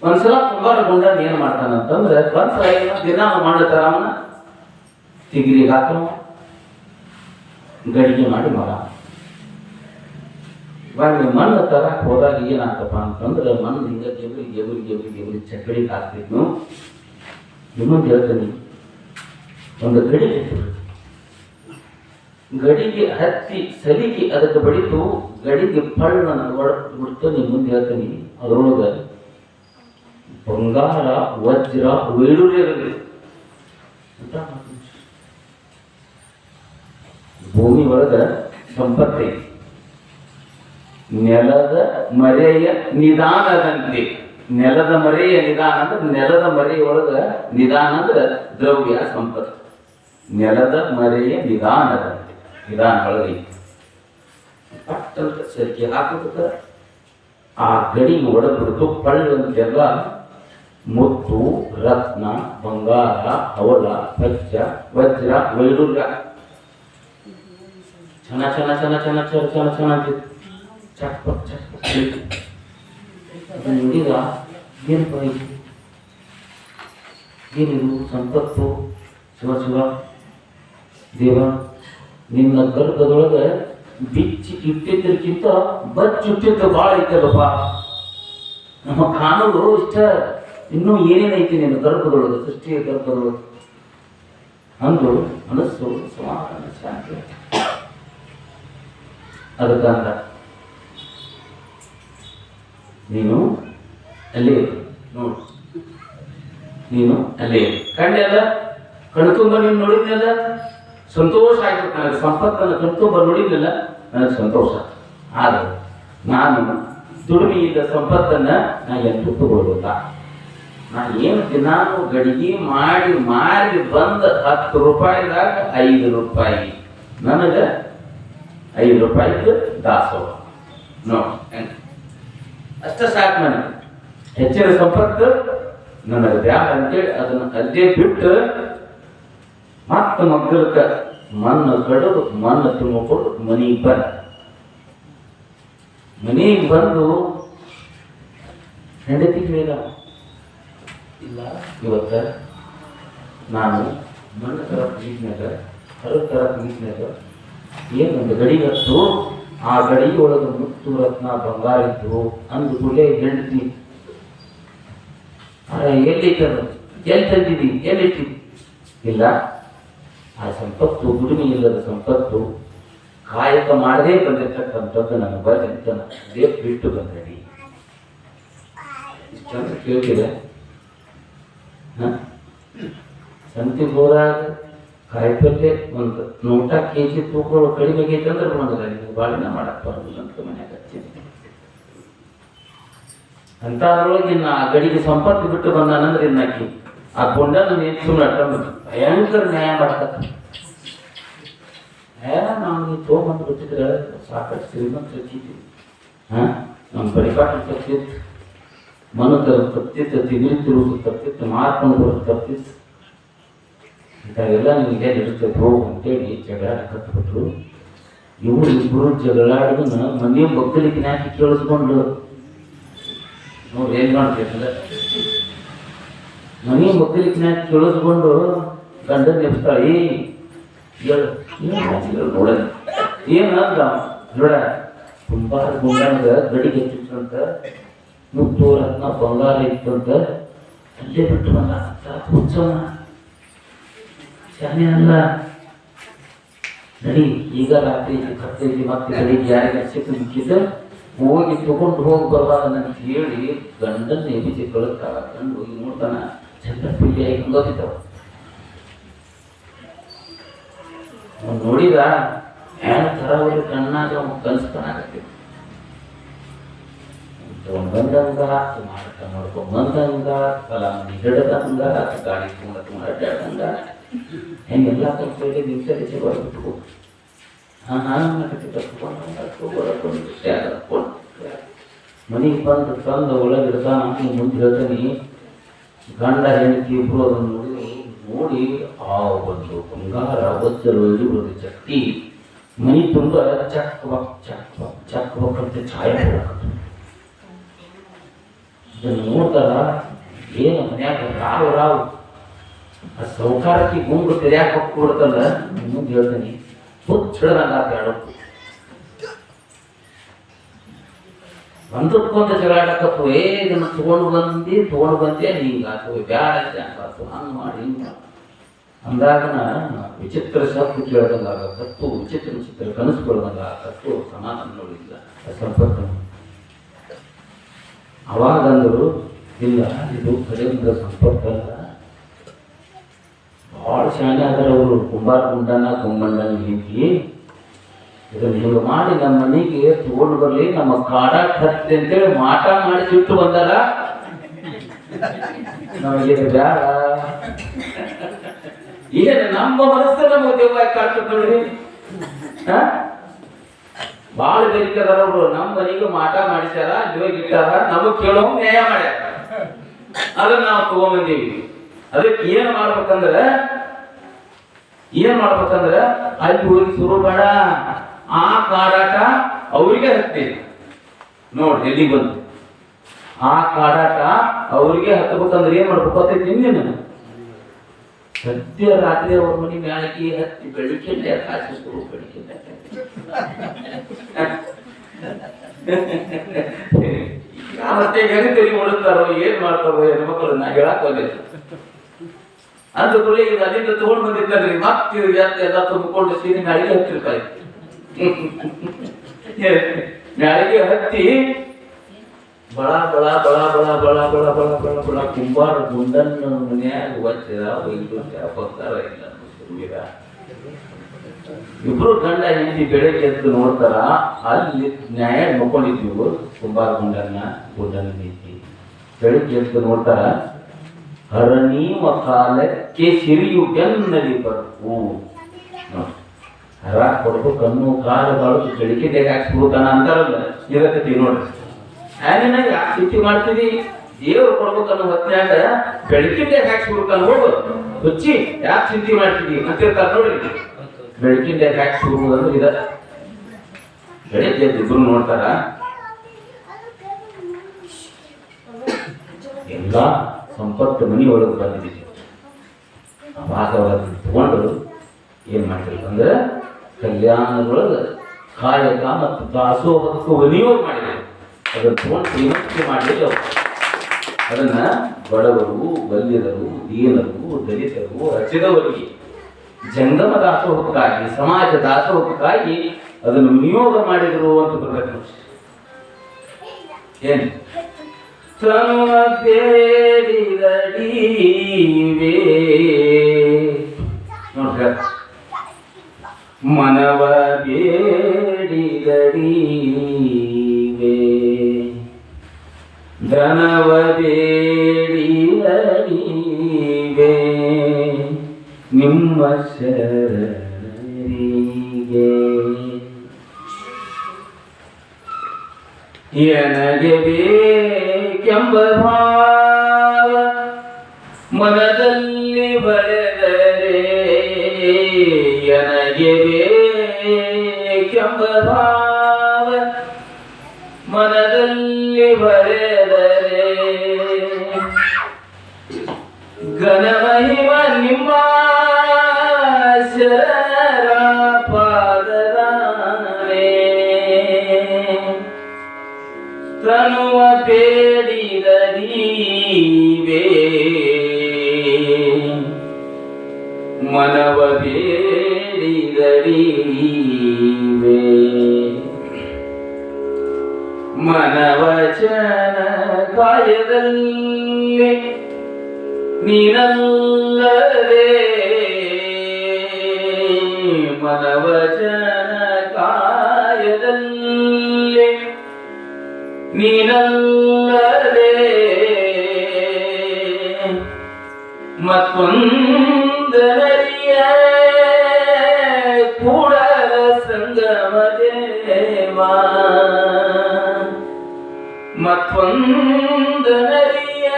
S1: ಒಂದ್ಸಲ ಕುಂಬಾರ ಗುಂಡಣ್ಣ ಏನ್ ಮಾಡ್ತಾನಂತಂದ್ರೆ, ಒಂದ್ಸಲ ದಿನ ಮಾಡ್ತಾರ, ಅವನ ತಿಗಿರಿಗೆ ಹಾಕೋ ಗಡಿಗೆ ಮಾಡಿ ಮರ. ಇವಾಗ ಮಣ್ಣು ತರಕ್ ಹೋದಾಗ ಏನಾಗ್ತಪ್ಪ ಅಂತಂದ್ರೆ, ಮಣ್ಣು ಹಿಂಗ ಗೆಬರಿ ಚಕ್ಕಡಿಗೆ ಹಾಕ್ತಿದ್ನು. ಇನ್ನೊಂದು ಹೇಳ್ತೀನಿ, ಒಂದು ಗಡಿಗೆ ಹತ್ತಿ ಸಲಿಗೆ ಅದಕ್ಕೆ ಬಡಿತು, ಗಡಿಗೆ ಪಳ್ಳ ಹೊಡ್ತು. ನೀವು ಮುಂದೆ ಹೇಳ್ತೀನಿ, ಅದರೊಳಗೆ ಬಂಗಾರ ವಜ್ರ ವೈಡೂರ್ಯಗಳು ಭೂಮಿ ಒಳಗ ಸಂಪತ್ತೈ. ನೆಲದ ಮರೆಯ ನಿಧಾನದಂತೆ, ನೆಲದ ಮರೆಯ ನಿಧಾನ ಅಂದ್ರೆ ನೆಲದ ಮರೆಯೊಳಗ ನಿಧಾನ ಅಂದ್ರೆ ದ್ರವ್ಯ ಸಂಪತ್ತು. ನೆಲದ ಮರೆಯ ನಿಧಾನದಂತೆ, ನಿಧಾನ ಒಳಗೆ ಪಟ್ಟಂತ ಸರಿಗೆ ಹಾಕುತ್ತ ಆ ಗಡಿಗೆ ಒಡಬಿಡ್ತು. ಪಳ್ಳಂತೆಲ್ಲ ಮುತ್ತು ರತ್ನ ಬಂಗಾರ ಹವಳ ಪಚ್ಚ ವಜ್ರ ವೈಡೂರ್ಯ ಚೆನ್ನಾಗಿತ್ತು. ನೋಡಿದ ಏನಪ್ಪ ಇದು, ಏನಿದು ಸಂಪತ್ತು? ಶಿವ ದೇವ, ನಿನ್ನ ಗರ್ಭದೊಳಗೆ ಬಿಚ್ಚಿ ಇಟ್ಟಿದ್ದಕ್ಕಿಂತ ಬಚ್ಚಿಟ್ಟಿದ್ದು ಭಾಳ ಐತಲ್ಲಪ್ಪ. ನಮ್ಮ ಕಾನೂನು ಇಷ್ಟ, ಇನ್ನೂ ಏನೇನೈತಿ ನಿನ್ನ ಗರ್ಭದೊಳಗೆ, ಸೃಷ್ಟಿಯ ಗರ್ಭದೊಳಗೆ ಅಂದು ಮನಸ್ಸು ಸಮಾಧಾನ ಶಾಂತಿ. ಅದಕ್ಕಂತ ನೀನು ಅಲ್ಲೇ ನೋಡು, ನೀನು ಅಲ್ಲೇ ಕಂಡೆಲ್ಲ ಕಣ್ತುಂಬ ನೀನು ನೋಡಿದ್ನಲ್ಲ, ಸಂತೋಷ ಆಯ್ತು. ನನಗೆ ಸಂಪತ್ತನ್ನು ಕಣ್ತುಂಬ ನೋಡಿದ್ನಲ್ಲ, ನನಗೆ ಸಂತೋಷ. ಆದರೆ ನಾನು ದುಡಿಮೆಯಿಂದ ಸಂಪತ್ತನ್ನು ನಾ ಎಂಟು ತಗೊಳ್ಬೋದ? ನಾನು ಏನು ದಿನಾನು ಗಡಿಗೆ ಮಾಡಿ ಮಾರಿ ಬಂದ 10 ರೂಪಾಯಿದಾಗ 5 ರೂಪಾಯಿ ನನಗೆ 5 ರೂಪಾಯಿಗೆ ದಾಸೋಹ ನೋಡಿ, ಅಷ್ಟ ಸಾಕು. ನನಗೆ ಹೆಚ್ಚಿನ ಸಂಪತ್ತು ನನಗೆ ಬ್ಯಾಡ ಅಂತೇಳಿ ಅದನ್ನು ಅಲ್ಲೇ ಬಿಟ್ಟು ಮತ್ತೆ ಮಕ್ಕಳಕ್ಕ ಮಣ್ಣು ಕಡಿದು ಮಣ್ಣು ತುಂಬಿಕೊಂಡು ಮನೆಗೆ ಬಂದು ಹೆಂಡತಿ ಕೇಳಿದ, ಇಲ್ಲ ಇವತ್ತ
S2: ನಾನು ಮಣ್ಣು ಥರ ಬೀಜ್ನಾಗ ಹರದ ಥರ ಬೀಜ್ನಾಗ ಏನೊಂದು ಗಡಿ ಹತ್ತು, ಆ ಗಡಿ ಒಳಗೆ ಮುತ್ತು ರತ್ನ ಬಂಗಾರ ಇತ್ತು ಅಂದು ಗುಳೆ ಹೆಂಡತಿ ಎಲ್ಲಿಟ್ಟದು, ಎಲ್ಲಿ ತಂದಿದ್ದೀ, ಎಲ್ಲಿಟ್ಟಿದ್ದಿ? ಇಲ್ಲ, ಆ ಸಂಪತ್ತು ದುಡಿಮೆ ಇಲ್ಲದ ಸಂಪತ್ತು ಕಾಯಕ ಮಾಡದೇ ಬಂದಿರ್ತಕ್ಕಂಥದ್ದು ನನ್ನ ಬಂದ ಅದೇ ಬಿಟ್ಟು ಬಂದಡಿ. ಇಷ್ಟಂತ ಕೇಳ್ತಿದೆ. ಸಂತಿ ಬೋರಾಗ ಕಾಯಿಪಲ್ಲೆ ಒಂದು 100 kg ತೂಕ ಕಡಿಮೆ ಆಗೈತೆ ಅಂದ್ರೆ ಬಂದ್ರೆ ನೀವು ಬಾಳಿನ ಮಾಡಕ್ಕೆ ಬರೋದಿಲ್ಲ ಅಂತ ಮನ್ಯಾಗ ಹಚ್ಚಿದೆ. ಅಂಥದ್ರೊಳಗೆ ಇನ್ನು ಆ ಗಡಿಗೆ ಸಂಪತ್ತು ಬಿಟ್ಟು ಬಂದಾನಂದ್ರೆ ಇನ್ನಾಕಿ ಆ ಕೊಂಡನ ಸುಮ್ಮನೆ ಭಯಂಕರ ನ್ಯಾಯ ಮಾಡ್ತಕ್ಕ. ನಾವು ನೀವು ತೊಗೊಂಬಂದು ಬಿಟ್ಟಿದ್ರೆ ಸಾಕಷ್ಟು ಶ್ರೀಮಂತ ಹಚ್ಚಿದ್ವಿ. ನಮ್ಮ ಪರಿಪಾಠ ತಪ್ಪಿತ್ತು, ಮನು ತಪ್ಪಿತ್ತು, ತಿಗಿರಿ ತಿರುಗು ತಪ್ಪಿತ್ತು, ಮಾರ್ಕೊಂಡು ಬರೋದು ತಪ್ಪಿತ್ತು. ಇಂಥವೆಲ್ಲ ನಿಮಗೆ ಇರ್ತದೆ ಹೋಗು ಅಂತೇಳಿ ಜಗಳ ಕಟ್ಬಿಟ್ರು. ಇವರು ಇಬ್ಬರು ಜಗಳಾಡಿದನ್ನ ಮನೆ ಮಕ್ಕಳಿಗೆ ಯಾಕೆ ಕೇಳಿಸ್ಕೊಂಡು ನೋಡಿ ಏನ್ ಮಾಡ್ಬೇಕಂದ್ರೆ ಮನೆ ಮಕ್ಕಳಿಗೆ ಯಾಕೆ ಕೇಳಿಸ್ಕೊಂಡು ಗಂಡನ ನೆಪ್ತಾಳೆ. ನೋಡ ಏನಂದ ನೋಡ, ತುಂಬಾ ಗುಂಡಂಗ ಗಡಿಗೆ ಹೆಚ್ಚಿತ್ತಂತ, ಮುತ್ತು ರತ್ನ ಬಂಗಾರ ಇತ್ತಂತ, ಅಲ್ಲೇ ಬಿಟ್ಟು ಬಂದ ಉತ್ಸವ ಶಾನೆ ಅಲ್ಲ. ನಡಿ ಈಗ ರಾತ್ರಿ ಕತ್ತೈತಿ, ಮತ್ತೆ ಬೆಳಿಗ್ಗೆ ಯಾರಿಗೆ ಸಿಕ್ಕಿದ ಹೋಗಿ ತಗೊಂಡು ಹೋಗಿ ಬರ್ಬಾರ್ದಂತ ಹೇಳಿ ಗಂಡನ ಎಬಿಸಿ ಕಳಿಸ್ತಾಳ. ಗಂಡು ಹೋಗಿ ನೋಡ್ತಾನ, ಚಂದ್ರ ಪೂಜೆ ಗೊತ್ತಿದ್ದಾವ. ನೋಡಿದ ಹ್ಯಾಂಗ ತರಾವರಿ ಕಣ್ಣಾಗ ಕನಸ್ತಾನಾಗತ್ತೆ. ಬಂದಂಗ ಮಾಡ್ಕೊಂಡ್ ಬಂದಂಗ ಕಲಾಮಿ ಹಿಡದಂಗ ಗಾಡಿ ತುಂಬ ಅಡ್ಡಾಡಂಗ ಹೆಂಗೆಲ್ಲ ಕಲ್ಸಲ್ಲಿ ದಿವಸದಲ್ಲಿ ಸಿಗೋದು. ಮನೆಗೆ ಬಂದು ತಂದು ಒಳಗಿಡ್ತಾನ. ಮುಂದೆ ಹೇಳ್ತಾನೆ, ಗಂಡ ಹೆಂಡತಿ ಇಬ್ರು ಅದನ್ನು ನೋಡಿ ಆ ಒಂದು ಬಂಗಾರ ಒದ್ದಲು ಇರುವುದು ಚಟ್ಟಿ ಮನಿ ತುಂಬ ಚಕ್ಬಕ್ಕಂತೆ ಛಾಯೆ ಹೋಗತ್ತೆ. ಇದನ್ನು ನೋಡ್ತಾರ, ಏನು ಮನ್ಯಾಗ ರಾವು ಆ ಸೌಕಾರಕ್ಕೆ ಗುಂಡು ತೆರೆಯಾಕ ಕೊಡ್ತಲ್ಲ. ಮುಂದೆ ಹೇಳ್ತಾನೆ, ಹುಚ್ಚಿಡದಂಗ ಆಡೋ ಒಂದಕ್ಕೊಂದು ಜಗಳಾಡಕತ್ತು. ಇದನ್ನು ತಗೊಂಡು ಬಂದೆ ಹಿಂಗಾತು, ಬ್ಯಾಡ ಅಂತಾತು, ಹಂಗೆ ಮಾಡಿ ಹಿಂಗೆ ಅಂದಾಗನ ವಿಚಿತ್ರ ಶಬ್ದ ಕೇಳ್ದಂಗ ಆಗತ್ತು, ವಿಚಿತ್ರ ಕನಸು ಕೊಡ್ದಂಗ ಆಗತ್ತು. ಸಮಾಧಾನ ನೋಡಿಲ್ಲ ಸಂಪತ್ತು. ಅವಾಗಂದರು, ಇಲ್ಲ ಇದು ಕಡೆಯಿಂದ ಸಂಪತ್ತಲ್ಲ, ಭಾಳ ಶಾಣೆ ಆದ್ರೆ ಅವರು ಕುಂಬಾರ ಗುಂಡನ ಕುಂಬಣ್ಣನ ನೀತಿ. ಇದನ್ನು ಹಿಂಗೆ ಮಾಡಿ ನಮ್ಮ ಮನೆಗೆ ತಗೊಂಡು ಬರ್ಲಿ, ನಮ್ಮ ಕಾಡ ಕತ್ತೆ ಅಂತೇಳಿ ಮಾಟ ಮಾಡಿ ಸಿಟ್ಟು ಬಂದಾರ. ನಮಗೇನು ಬ್ಯಾಡ, ಏನು ನಮ್ಮ ಮನಸ್ಸು ನಮಗೆ ದೇವ್ವಾಗಿ ಕಾಡ್ತದೆ ನೋಡ್ರಿ. ಭಾಳ ಬೇರಿಕದಾರ ಅವರು. ನಮ್ಮ ಮನೆಗೆ ಮಾಟ ಮಾಡಿಸ್ಯಾರ, ಇಟ್ಟಾರ, ನಮಗ್ ಕೇಳೋ ನ್ಯಾಯ ಮಾಡ್ಯಾರ. ಅದನ್ನ ನಾವು ತಗೊಂಬಂದೀವಿ. ಅದಕ್ಕೆ ಏನ್ ಮಾಡ್ಬೇಕಂದ್ರೆ ಅಲ್ಲಿ ಹೋಗಿ ಶುರು ಬೇಡ, ಆ ಕಾಡಾಟ ಅವ್ರಿಗೆ ಹತ್ತೀವಿ ನೋಡ್ರಿ. ಎಲ್ಲಿ ಬಂತು ಆ ಕಾಡಾಟ ಅವ್ರಿಗೆ ಹತ್ತಬೇಕಂದ್ರೆ ಏನ್ ಮಾಡ್ಬೇಕು ಅಂತೈತಿ ನಿಮ್ಗೆ. ಸದ್ಯ ರಾತ್ರಿ ಅವ್ರ ಮನೆ ಮ್ಯಾಲಕಿ ಹತ್ತಿ ಬೆಳಿಗ್ಗೆ ಕಾಸು ಶುರು ಬೆಳಿಗ್ಗೆ ಮತ್ತೆ ಹೆಂಗರಿ ಹೊಡುತ್ತಾರೋ ಏನ್ ಮಾಡ್ತಾರೋ ಹೆಣ್ಮಕ್ಳು ನಾ ಹೇಳಕ್ ಹೋಗಿಲ್ಲ. ಅಂದ ಕೂಡಲೇ ಈಗ ಅಲ್ಲಿಂದ ತಗೊಂಡು ಬಂದಿರ್ತಾರ್ರಿ, ಮತ್ತೆ ಎಲ್ಲ ತುಂಬಿಕೊಂಡು ಸೀರೆ ಮ್ಯಾಳಿಗೆ ಹತ್ತಿರ್ತಾರೆ. ಮ್ಯಾಳಿಗೆ ಹತ್ತಿ ಬಳ ಬಳ ಬಳ ಬಳ ಬಳ ಬಳ ಬಳ ಬಳ ಬಳ ಕುಂಬಾರ ಗುಂಡನ್ನ ಮನ್ಯಾಗ ಒತ್ತಿದ ಬಂಗಾರ ಇಲ್ಲ. ಇಬ್ರು ಗಂಡ ಹೆಂಡತಿ ಬೆಳಗ್ಗೆ ಎದ್ದು ನೋಡ್ತಾರ, ಅಲ್ಲಿ ನ್ಯಾಯ ನೋಡ್ಕೊಂಡಿದ್ವಿ ಕುಂಬಾರ ಗುಂಡನ್ನ ನೀತಿ. ಬೆಳಗ್ಗೆ ಎದ್ದು ನೋಡ್ತಾರ, ಹರಣಿ ಕಾಲಕ್ಕೆ ಸಿರಿಯು ಬೆನ್ನಲಿ ಬರ್ಕು. ಹರ ಕೊಡ್ಬೇಕು, ಕಣ್ಣು ಕಾಲುಗಳು ಬೆಳಿಗ್ಗೆ ಹಾಕ್ಸ್ಬಿಡ್ತಾನ ಅಂತಾರಲ್ಲ, ಇರತೈತಿ ನೋಡ್ರಿ. ಹ್ಯಾಂಗ ಯಾಕೆ ಚಿಂತೆ ಮಾಡ್ತೀವಿ? ದೇವ್ರು ಕೊಡ್ಬೇಕನ್ನೋ ಹೊತ್ನ್ಯಾಗ ಬೆಳಕಿಂದ ಹಾಕ್ಸ್ಬಿಡ್ತಾನ, ಹೋಗು ಹುಚ್ಚಿ ಯಾಕೆ ಚಿಂತೆ ಮಾಡ್ತಿದ್ವಿ ಅಂತಿರ್ತಾರ ನೋಡ್ರಿ. ಬೆಳಕಿಂದ ಹಾಕ್ಸ್ಬಿಡ್ಬೋದಂದ್ರೆ ಇದ. ಬೆಳಿಗ್ಗೆ ಇಬ್ರು ನೋಡ್ತಾರ, ಎಲ್ಲ ಸಂಪತ್ತು ಮನಿ ಒಳಗೆ ಬಂದಿದೆ. ಅವಾಗ ಅವರನ್ನು ತಗೊಂಡು ಏನು ಮಾಡಿದ್ರು ಅಂದ್ರೆ ಕಲ್ಯಾಣದೊಳಗೆ ಕಾಯಕ ಮತ್ತು ದಾಸೋಹಕ್ಕೆ ವಿನಿಯೋಗ ಮಾಡಿದರು. ಅದನ್ನು ತಗೊಂಡು ಶ್ರೀಮಂತಿಕೆ ಮಾಡಲಿಲ್ಲ. ಅದನ್ನ ಬಡವರು, ಬಲ್ಲಿದರು, ದೀನರು, ದಲಿತರು, ರಚಿದವರಿಗೆ ಜಂಗಮ ದಾಸೋಹಕ್ಕಾಗಿ, ಸಮಾಜ ದಾಸೋಹಕ್ಕಾಗಿ ಅದನ್ನು ವಿನಿಯೋಗ ಮಾಡಿದರು ಅಂತ ಬರಬೇಕು. ಏನು ತನುವ ಬೇಡಿದಡೀವೇ ನೋಡ್ರ, ಮನವ ಬೇಡಿದಡೀವೇ, ಧನವ ಬೇಡಿದಡೀವೇ, ನಿಮ್ಮ ಶರಣರಿಗೆ ಎನಗೆ ಬೇಕೆಂಬ ಭಾವ ಮನದಲ್ಲಿ ಬರೆದರೆ, ಎನಗೆ ಬೇಕೆಂಬ ಭಾವ ಮನದಲ್ಲಿ ಬರೆದರೆ, ಘನಮಹಿಮ ನಿಮ್ಮ ಶರಣ ಪಾದದಾನೆ, ತನುವ ಬೇಡಿದೀವೇ, ಮನವ ಬೇಡಿದೀವೇ, ಮನವಚನ ಕಾಯದಲ್ಲಿ ನೀನಲ್ಲದೆ, ಮನವಚನ ಕಾಯದಲ್ಲಿ ನೀನಲ್ಲದೆ, ಮತ್ತೊಂದರಿಯ ಕೂಡಲ ಸಂಗಮ ದೇವ, ಮತ್ತೊಂದರಿಯ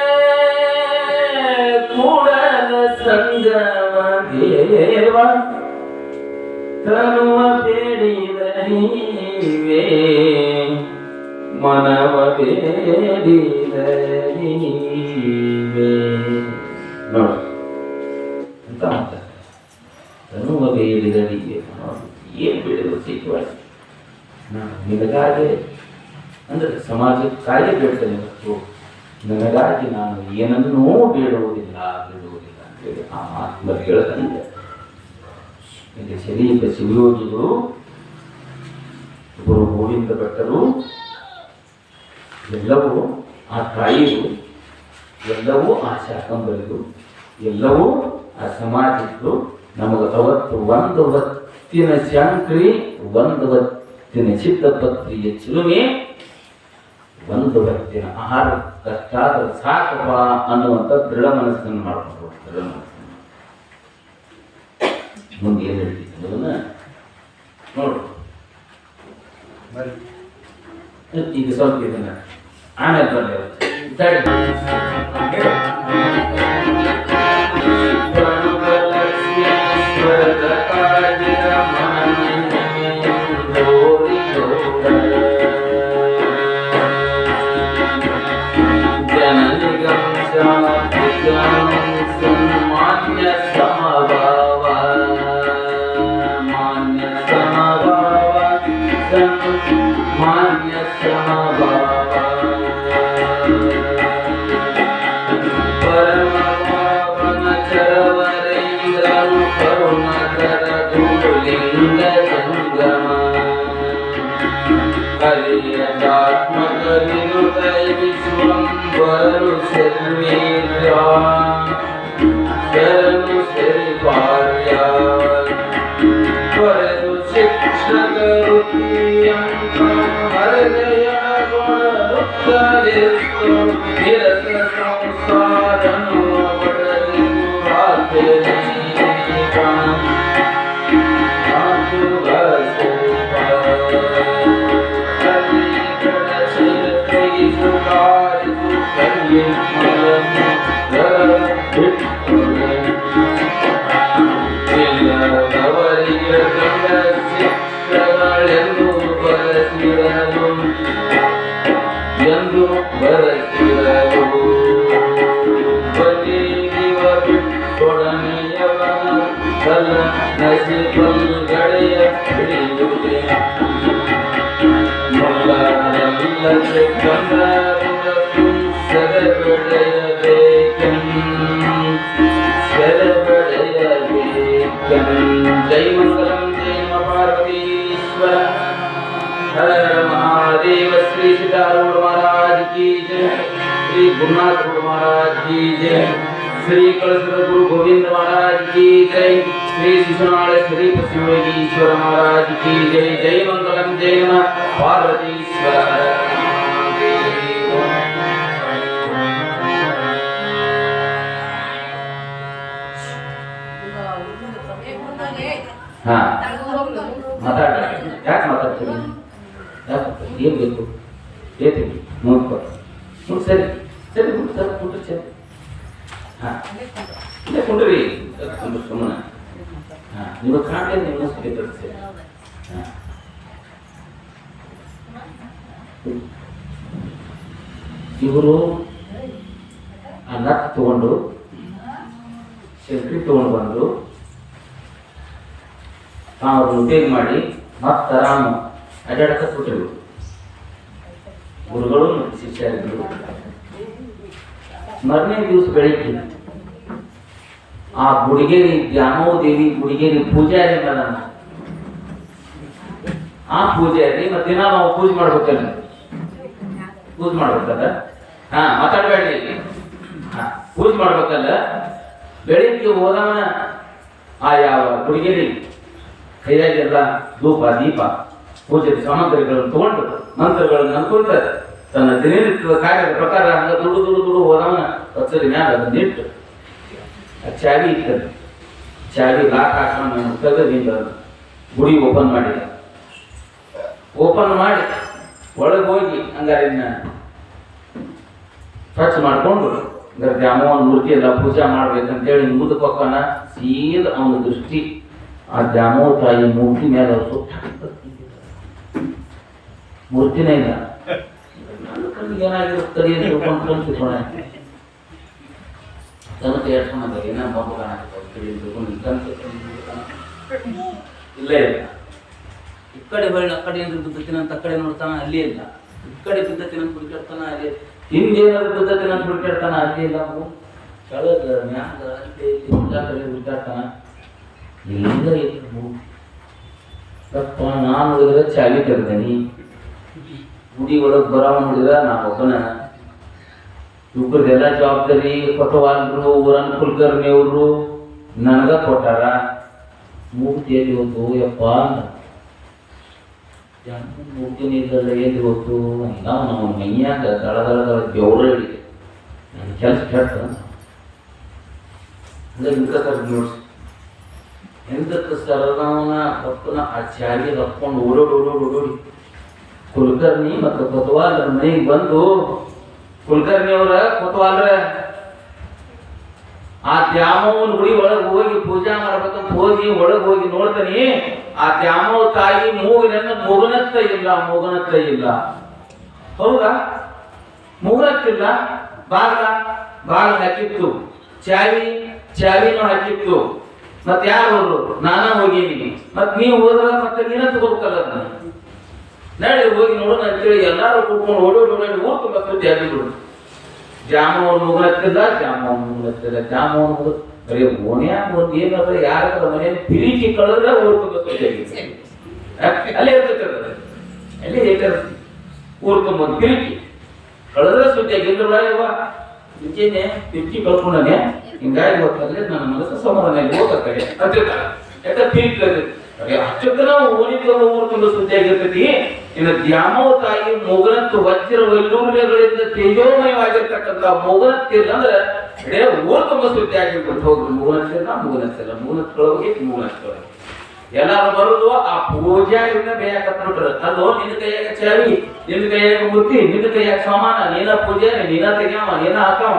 S2: ಕೂಡಲ ಸಂಗಮ ದೇವ, ತನುವ ಬೇಡಿದ ನೀವೇ, ಮನವ ಬೇಡಿದ ನೀವೇ. ನೋಡಿ ಅಂತ ಅಂತಾರೆ, ತನುವ ಬೇಡಿದ ನೀವೇ. ಏನು ಬೇಡಿದ್ರು ಸಿಕ್ಕುವ ನಾನು ನಿನಗಾಗಿ ಅಂದರೆ ಸಮಾಜಕ್ಕಾಗಿ ಬೇಡ್ತೇನೆ ಹೊರತು ನನಗಾಗಿ ನಾನು ಏನನ್ನೂ ಬೇಡುವುದಿಲ್ಲ ಅಂತೇಳಿ ಆ ಮಹಾತ್ಮರು ಹೇಳ್ತಂದೆ. ಇಲ್ಲಿ ಶರೀರ ಶಿವಯೋಗಿಗಳು, ಗುರು ಗೋವಿಂದ ಭಟ್ಟರು ಎಲ್ಲವೂ ಆ ತಾಯಿರು, ಎಲ್ಲವೂ ಆ ಶಾಕಂಬರಿಗಳು, ಎಲ್ಲವೂ ಆ ಸಮಾಜದ್ದು. ನಮಗೆ ಅವತ್ತು ಒಂದು ಹೊತ್ತಿನ ಶಾಂಕ್ರಿ, ಒಂದು ಹೊತ್ತಿನ ಚಿತ್ತಪತ್ರಿಯ ಚಿಲುಮೆ, ಒಂದು ಹೊತ್ತಿನ ಆಹಾರ ಕಷ್ಟಾದ್ರೆ ಸಾಕಪ್ಪ ಅನ್ನುವಂಥ ದೃಢ ಮನಸ್ಸನ್ನು ಮಾಡ್ಕೊಂಡು ದೃಢ ಮನಸ್ಸನ್ನು ಮುಂದೆ ಏನು ಹೇಳ್ತಿದ್ದೆ ಅದನ್ನ ನೋಡು. ಈಗ ಸ್ವಲ್ಪ ಇದನ್ನ ಆಮೇಲೆ ಬರಲಿ ಮಾನ್ಯ ಸಮಭಾವ, ಮಾನ್ಯ ಸಮಭಾವ, ಮಾನ್ಯ ಸಮಭಾವ, ಪರಮ ಪಾವನ ಚರವರೇಂದ್ರನು ಕರುಣಕರ ಲಿಂಗ ಸಂಗಮ, ಹರಿಯದಾತ್ಮಕ ವಿನುತೈ ವಿಶ್ವಂಬರು ಸರ್ವೇಂದ್ರ, ಶರಣು ಶ್ರೀಪಾರ್ಯ ಪರದು ಶಿಕ್ಷಕ ವೃತ್ತಿಯಂತ ಹೃದಯ ಗುಣರುತ್ತರಿಸ್ತು ನಿರತ ಸಂಸಾರನು ಬಡಲಿ ಶಿಕ್ಷಣಗಳೆಂದು ಬರಸಿರಲು ಎಂದು ಬರಸಿರಲು ಬಲಿವ ಬಿಟ್ಟೊಡನೆಯ
S1: ಕಲ್ಲ ನಸಿಬಲ್ ಗಡೆಯ ಹಿಡಿಯುವುದೇ ಮೊಲ್ಲರಲ್ಲದೆ ಬಂದರುಳಕು ಸೆರೆಬಡೆಯಬೇಕೆಂ ಜೈ ಮಂಗಲಂ ಜೈ ಪಾರ್ವತೀಶ್ವರ हर हर महादेव श्री सीतारूढ़ महाराज की जय श्री गुरुनाथ महाराज की जय श्री कलशधर गुरु गोविंद महाराज की जय श्री शिशुनाथ श्री पशुयोगीश्वर महाराज की जय जय मंगलम जय नमः पार्वतीश्वर हर महादेव। हाँ ಯಾಕೆ ಮಾತಾಡ್ತೀನಿ ಏನು ಬೇಕು ಹೇಳ್ತೀನಿ ನೋಡ್ಕೊ ನೋಡಿ ಸರಿ ಸರಿ ಸರ್ ಕುಂಡ್ರಿ ಸರಿ ಹಾಂ ಇಲ್ಲೇ ಕುಂಡ್ರಿ ಕುಂಡ್ರಿ ಸುಮ್ಮನೆ ಹಾಂ ನೀವು ಕಾಣಲೇ ನಿಮ್ಮ ಸರಿ ಹಾಂ ಇವರು ಆ ನಟ್ ತಗೊಂಡು ಶೆಲ್ಫಿ ತಗೊಂಡು ಬಂದು ಅವ್ರು ಉಪಯೋಗ ಮಾಡಿ ಮತ್ತೆ ಆರಾಮ ಅಡ್ಡಾಡಕತ್ಬಿಟ್ರು ಗುರುಗಳು ಮತ್ತು ಶಿಷ್ಯರಿದ್ರು ಮರನೇ ದಿವಸ ಬೆಳಿಗ್ಗೆ ಆ ಗುಡಿಗೇರಿ ದ್ಯಾಮೋದೇವಿ ಗುಡಿಗೇರಿ ಪೂಜಾರಿ ಮೇಡಮ್ ಆ ಪೂಜಾರಿ ಮತ್ತೆ ದಿನ ನಾವು ಪೂಜೆ ಮಾಡ್ಬೇಕಲ್ಲ ಹಾ ಮಾತಾಡ್ಬೇಡಿ ಹಾ ಪೂಜೆ ಮಾಡ್ಬೇಕಲ್ಲ ಬೆಳಿಗ್ಗೆ ಹೋದವನ ಆ ಯಾವ ಗುಡಿಗೇರಿ ಕೈಯಾಗೆಲ್ಲ ಧೂಪ ದೀಪ ಪೂಜೆ ಸಾಮಗ್ರಿಗಳನ್ನು ತಗೊಂಡು ಮಂತ್ರಗಳನ್ನು ಅನ್ಕೊಂತ ತನ್ನ ದಿನನಿತ್ಯದ ಕಾರ್ಯದ ಪ್ರಕಾರ ಹಂಗ ದುಡು ಹೋದವನ ಹಚ್ಚರಿ ಮ್ಯಾಲ ಅದನ್ನಿಟ್ಟು ಚಾವಿ ಇರ್ತದೆ ಚಾವಿ ಲಾಕ್ ಹಾಕೊಂಡು ತೆಗೆದಿಂದ ಗುಡಿ ಓಪನ್ ಮಾಡಿದ ಓಪನ್ ಮಾಡಿ ಒಳಗೆ ಹೋಗಿ ಹಂಗಾರೆ ಸ್ವಚ್ಛ ಮಾಡ್ಕೊಂಡು ಹಂಗಾರೆ ದ್ಯಾಮೋಹನ ಮೂರ್ತಿ ಎಲ್ಲ ಪೂಜೆ ಮಾಡ್ಬೇಕಂತೇಳಿ ಮುಂದಕ್ಕೆ ಹೋಗೋಣ ಸೀದ ಅವನ ದೃಷ್ಟಿ ಆ ದ್ಯಾಮೋ ತಾಯಿ ಮೂರ್ತಿ ಮೇಲೆ ಮೂರ್ತಿನೇ ಇಲ್ಲ ನನ್ನ ಕಣ್ಣಿಗೆ ಏನಾಗಿರುತ್ತದೆ ಅಂತ ತಿಳ್ಕೊಂಡ್ರೆ ತನಕ ಹೇಳ್ಕೊಂಡ ಏನ ಬಾಬು ಇಲ್ಲೇ ಇಲ್ಲ ಈ ಕಡೆ ಬಳಿ ಆ ಕಡೆ ಏನಾದ್ರು ಬಿದ್ದತಿನ ಅಂತ ಕಡೆ ನೋಡ್ತಾನ ಅಲ್ಲಿ ಇಲ್ಲ ಈ ಕಡೆ ಬಿದ್ದತಿನ ಅಂತ ಹುಡುಕಾಡ್ತಾನ ಅಲ್ಲಿ ಹಿಂದೇನಾದ್ರು ಬಿದ್ದತಿನ ಅಂತ ಹುಡುಕಾಡ್ತಾನ ಅಲ್ಲಿ ಇಲ್ಲ ಕೆಳಗ ಮ್ಯಾಗ ಅಲ್ಲಿ ಎಲ್ಲ ಕಡೆ ಹುಡುಕಾಡ್ತಾನ ಇಲ್ಲ ತಪ್ಪ ನಾನು ನೋಡಿದ್ರೆ ಚಾಲಿ ತೆಗ್ದೇನಿ ಗುಡಿ ಒಳಗೆ ಬರೋವ ನೋಡಿದ್ರೆ ನಾ ಒಬ್ಬನ ಇವ್ರದ್ದೆಲ್ಲ ಜವಾಬ್ದಾರಿ ಕೊಟ್ಟವಾಲ್ರು ಊರನ್ ಕುಲಕರ್ಣಿ ಅವರು ನನಗ ಕೊಟ್ಟಾರ ಮೂರ್ತಿಯಲ್ಲಿ ಹೋತು ಯಪ್ಪ ಮೂರ್ತಿನೇ ಇದ್ದಲ್ಲ ಎಲ್ಲಿ ಹೋತು ಇಲ್ಲ ನಮ್ಮ ಮೈಯಾಗ ದಳ ಬೆವರ ಹಿಡಿದೆ ನನ್ನ ಕೆಲಸ ಕೆಟ್ಟ ಅಂದ್ರೆ ನೋಡ್ಸಿ ಎಂದಕ್ಕೆ ಸರದವನ ಹೊತ್ತನ ಆ ಚಾಲಿ ಹತ್ಕೊಂಡು ಓಡೋಡಿ ಕುಲಕರ್ಣಿ ಮತ್ತು ಕೊತ್ವಾಲ್ರ ಮನೆಗೆ ಬಂದು ಕುಲಕರ್ಣಿ ಅವರ ಕೊತ್ವಾಲ್ರ ಆ ದ್ಯಾಮವ್ವನ ಗುಡಿ ಒಳಗೆ ಹೋಗಿ ಪೂಜಾ ಮಾಡ್ಬೇಕಂತ ಹೋಗಿ ಒಳಗೆ ಹೋಗಿ ನೋಡ್ತಾನಿ ಆ ದ್ಯಾಮವ್ವ ತಾಯಿ ಮೂಗನತ್ತ ಇಲ್ಲ ಹೌದಾ ಮೂಗನತ್ತಿಲ್ಲ ಬಾಗ ಹಾಕಿತ್ತು ಚಾವಿನೂ ಹಾಕಿತ್ತು ಮತ್ತೆ ಯಾರು ಹೋದ್ರು ನಾನಾ ಹೋಗಿದ್ದೀನಿ ಮತ್ತೆ ನೀವು ಹೋದ್ರ ಮತ್ತೆ ನೀನ ತಗೋಬೇಕಲ್ಲ ನಡಿ ಹೋಗಿ ನೋಡೋಣ ಅಂತೇಳಿ ಎಲ್ಲಾರು ಕೂತ್ಕೊಂಡು ಓಡೋಡಿ ಊರ್ ತುಂಬ ಸುದ್ದಿ ಆಗಿಬಿಡು ಜಾಮವನ್ ಮುಗಲತ್ತಿಲ್ಲ ಜಾಮವನ್ ಬರೀ ಓಣ್ಯಾಗ ಒಂದು ಏನಾದ್ರೆ ಯಾರ ಮನೆಯಲ್ಲಿ ಪಿರಿಕಿ ಕಳೆದ್ರೆ ಊರ್ ತುಂಬ ಸುದ್ದಿ ಆಗಿದೆ ಅಲ್ಲೇ ಇರ್ತದೆ ಅಲ್ಲೇ ಹೇಗಿರುತ್ತೆ ಊರ್ ತುಂಬ ಒಂದು ಪಿರಿಕಿ ಕಳೆದ್ರೆ ಸುದ್ದಿ ಆಗಿಲ್ಲ ಮುಂಚೆನೆ ಪಿರಿಕಿ ಕಳ್ಕೊಂಡನೆ ಹಿಂಗಾಗಿ ಗೊತ್ತಲ್ಲೇ ನನ್ನ ಮನಸ್ಸು ಸಮಾಧಾನ ಹೋಗತ್ತೆ ಅಂತಿರ್ತಾರೆ ಯಾಕಂದ್ರೆ ಪಿರಿಕಿ ಅಷ್ಟೊತ್ತನ ಓಣಿಗೆ ಊರು ತುಂಬ ಸುದ್ದಿ ಆಗಿರ್ತೈತಿ ಇನ್ನು ದ್ಯಾಮವ್ವ ತಾಯಿ ಮೊಗನತ್ತು ವಜ್ರ ವೈಡೂರ್ಯಗಳಿಂದ ತೇಜೋಮಯವಾಗಿರ್ತಕ್ಕಂಥ ಮೊಗನತ್ತಿಲ್ಲ ಅಂದ್ರೆ ಇಡೇ ಊರು ತುಂಬ ಸುದ್ದಿ ಆಗಿರ್ಬೇಕು ಹೋಗ್ರಿ ಮೊಗನತ್ತಿಲ್ಲ ಮೊಗನತ್ತೊಳಗೆ ಮೊಗನತ್ತೊಳಗೆ ಎಲ್ಲಾರು ಬರುದು ಆ ಪೂಜಾರಿಂದ ಬೇಯಾಕತ್ಬಿಟ್ರು ಅಲ್ಲೋ ನಿನ್ನ ಕೈಯಾಗ ಚಾವಿ ನಿನ್ನ ಕೈಯಾಗ ಮೂರ್ತಿ ನಿನ್ನ ಕೈಯಾಗ ಸಾಮಾನ ನೀನ ಪೂಜೆ ನೀನ ತೆಗ್ಯಾವ ನೀನ ಹಾಕವ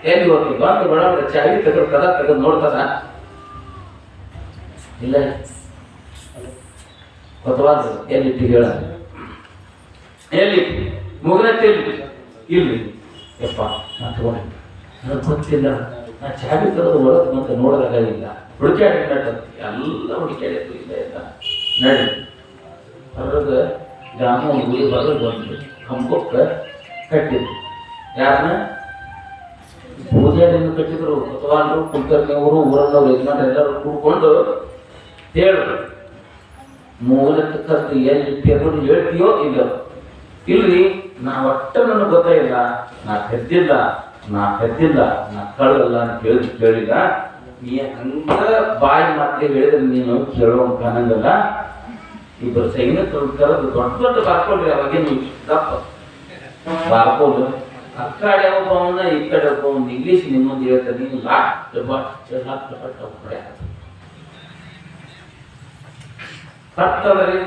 S1: ಎಲ್ಲಿ ಹೋಗ್ತಿ ಬಂದು ಬಡ ಚಾವಿ ತೆಗೆದು ಕದ ತೆಗೆದು ನೋಡ್ತದ ಇಲ್ಲ ಕೊತ್ತವಾದ ಎಲ್ಲಿಟ್ಟು ಹೇಳ ಎಲ್ಲಿ ಮುಗನತ್ತೆ ಇಲ್ಲಿ ಯಪ್ಪ ನಾ ತಗೊಂಡೆ ನನಗೆ ಗೊತ್ತಿಲ್ಲ
S2: ನಾ ಚಾವಿ ತರೋದು ಒಳಗೆ ಮತ್ತೆ ನೋಡಿದಾಗ ಇಲ್ಲ ಹುಡುಕ್ಯಾಡಿ ಎಲ್ಲ ಹುಡುಕ್ಯಾಡಿದ್ರು ಇಲ್ಲ ಇಲ್ಲ ನಡಿ ಹೊರಗೆ ಜಾಮೂನ್ ಗುಡಿ ಹೊರಗೆ ಬಂದು ಕಂಬಕ್ಕೆ ಕಟ್ಟಿದ್ರು ಯಾರನ್ನ ಪೂಜಾರಿಯನ್ನು ಕಟ್ಟಿದ್ರು ಕೊತ್ತವಾಲರು ಕುಲಕರ್ಣಿಯವರು ಊರನ್ನವ್ರು ಯಜಮಾನ ಎಲ್ಲರೂ ಕೂಡ್ಕೊಂಡು ಹೇಳಿದ್ರು ಮೂಲಕ್ಕೆ ಕರೆದು ಎಲ್ಲಿ ತೆಗೆದು ಹೇಳ್ತೀಯೋ ಇಲ್ಲ ಇಲ್ರಿ ನಾ ಒಟ್ಟ ನನಗೆ ಗೊತ್ತಾಗಿಲ್ಲ ನಾ ಕದ್ದಿಲ್ಲ ನಾ ಕಳ್ಳಲ್ಲ ಅಂತ ಕೇಳಿಲ್ಲ ನೀ ಹಂಗ ಬಾಯಿ ಮಾತೇ ಹೇಳಿದ್ರೆ ನೀನು ಕೇಳುವಂತ ಕಾಣಂಗಲ್ಲ ಇಬ್ಬರು ಸೈನಿಕರು ಕರೆದು ದೊಡ್ಡ ದೊಡ್ಡ ಬಾರ್ಕೊಂಡ್ರಿ ಅವಾಗೆ ನೀವು ದಪ್ಪ ಬಾರ್ಕೊಂಡು ಆ ಕಡೆ ಒಬ್ಬವನ್ನ ಈ ಕಡೆ ಒಬ್ಬವನ್ನ ಇಂಗ್ಲೀಷ್ ನಿಮ್ಮೊಂದು ಹೇಳ್ತಾರೆ ನೀನು ಕರ್ತದ್ರಿ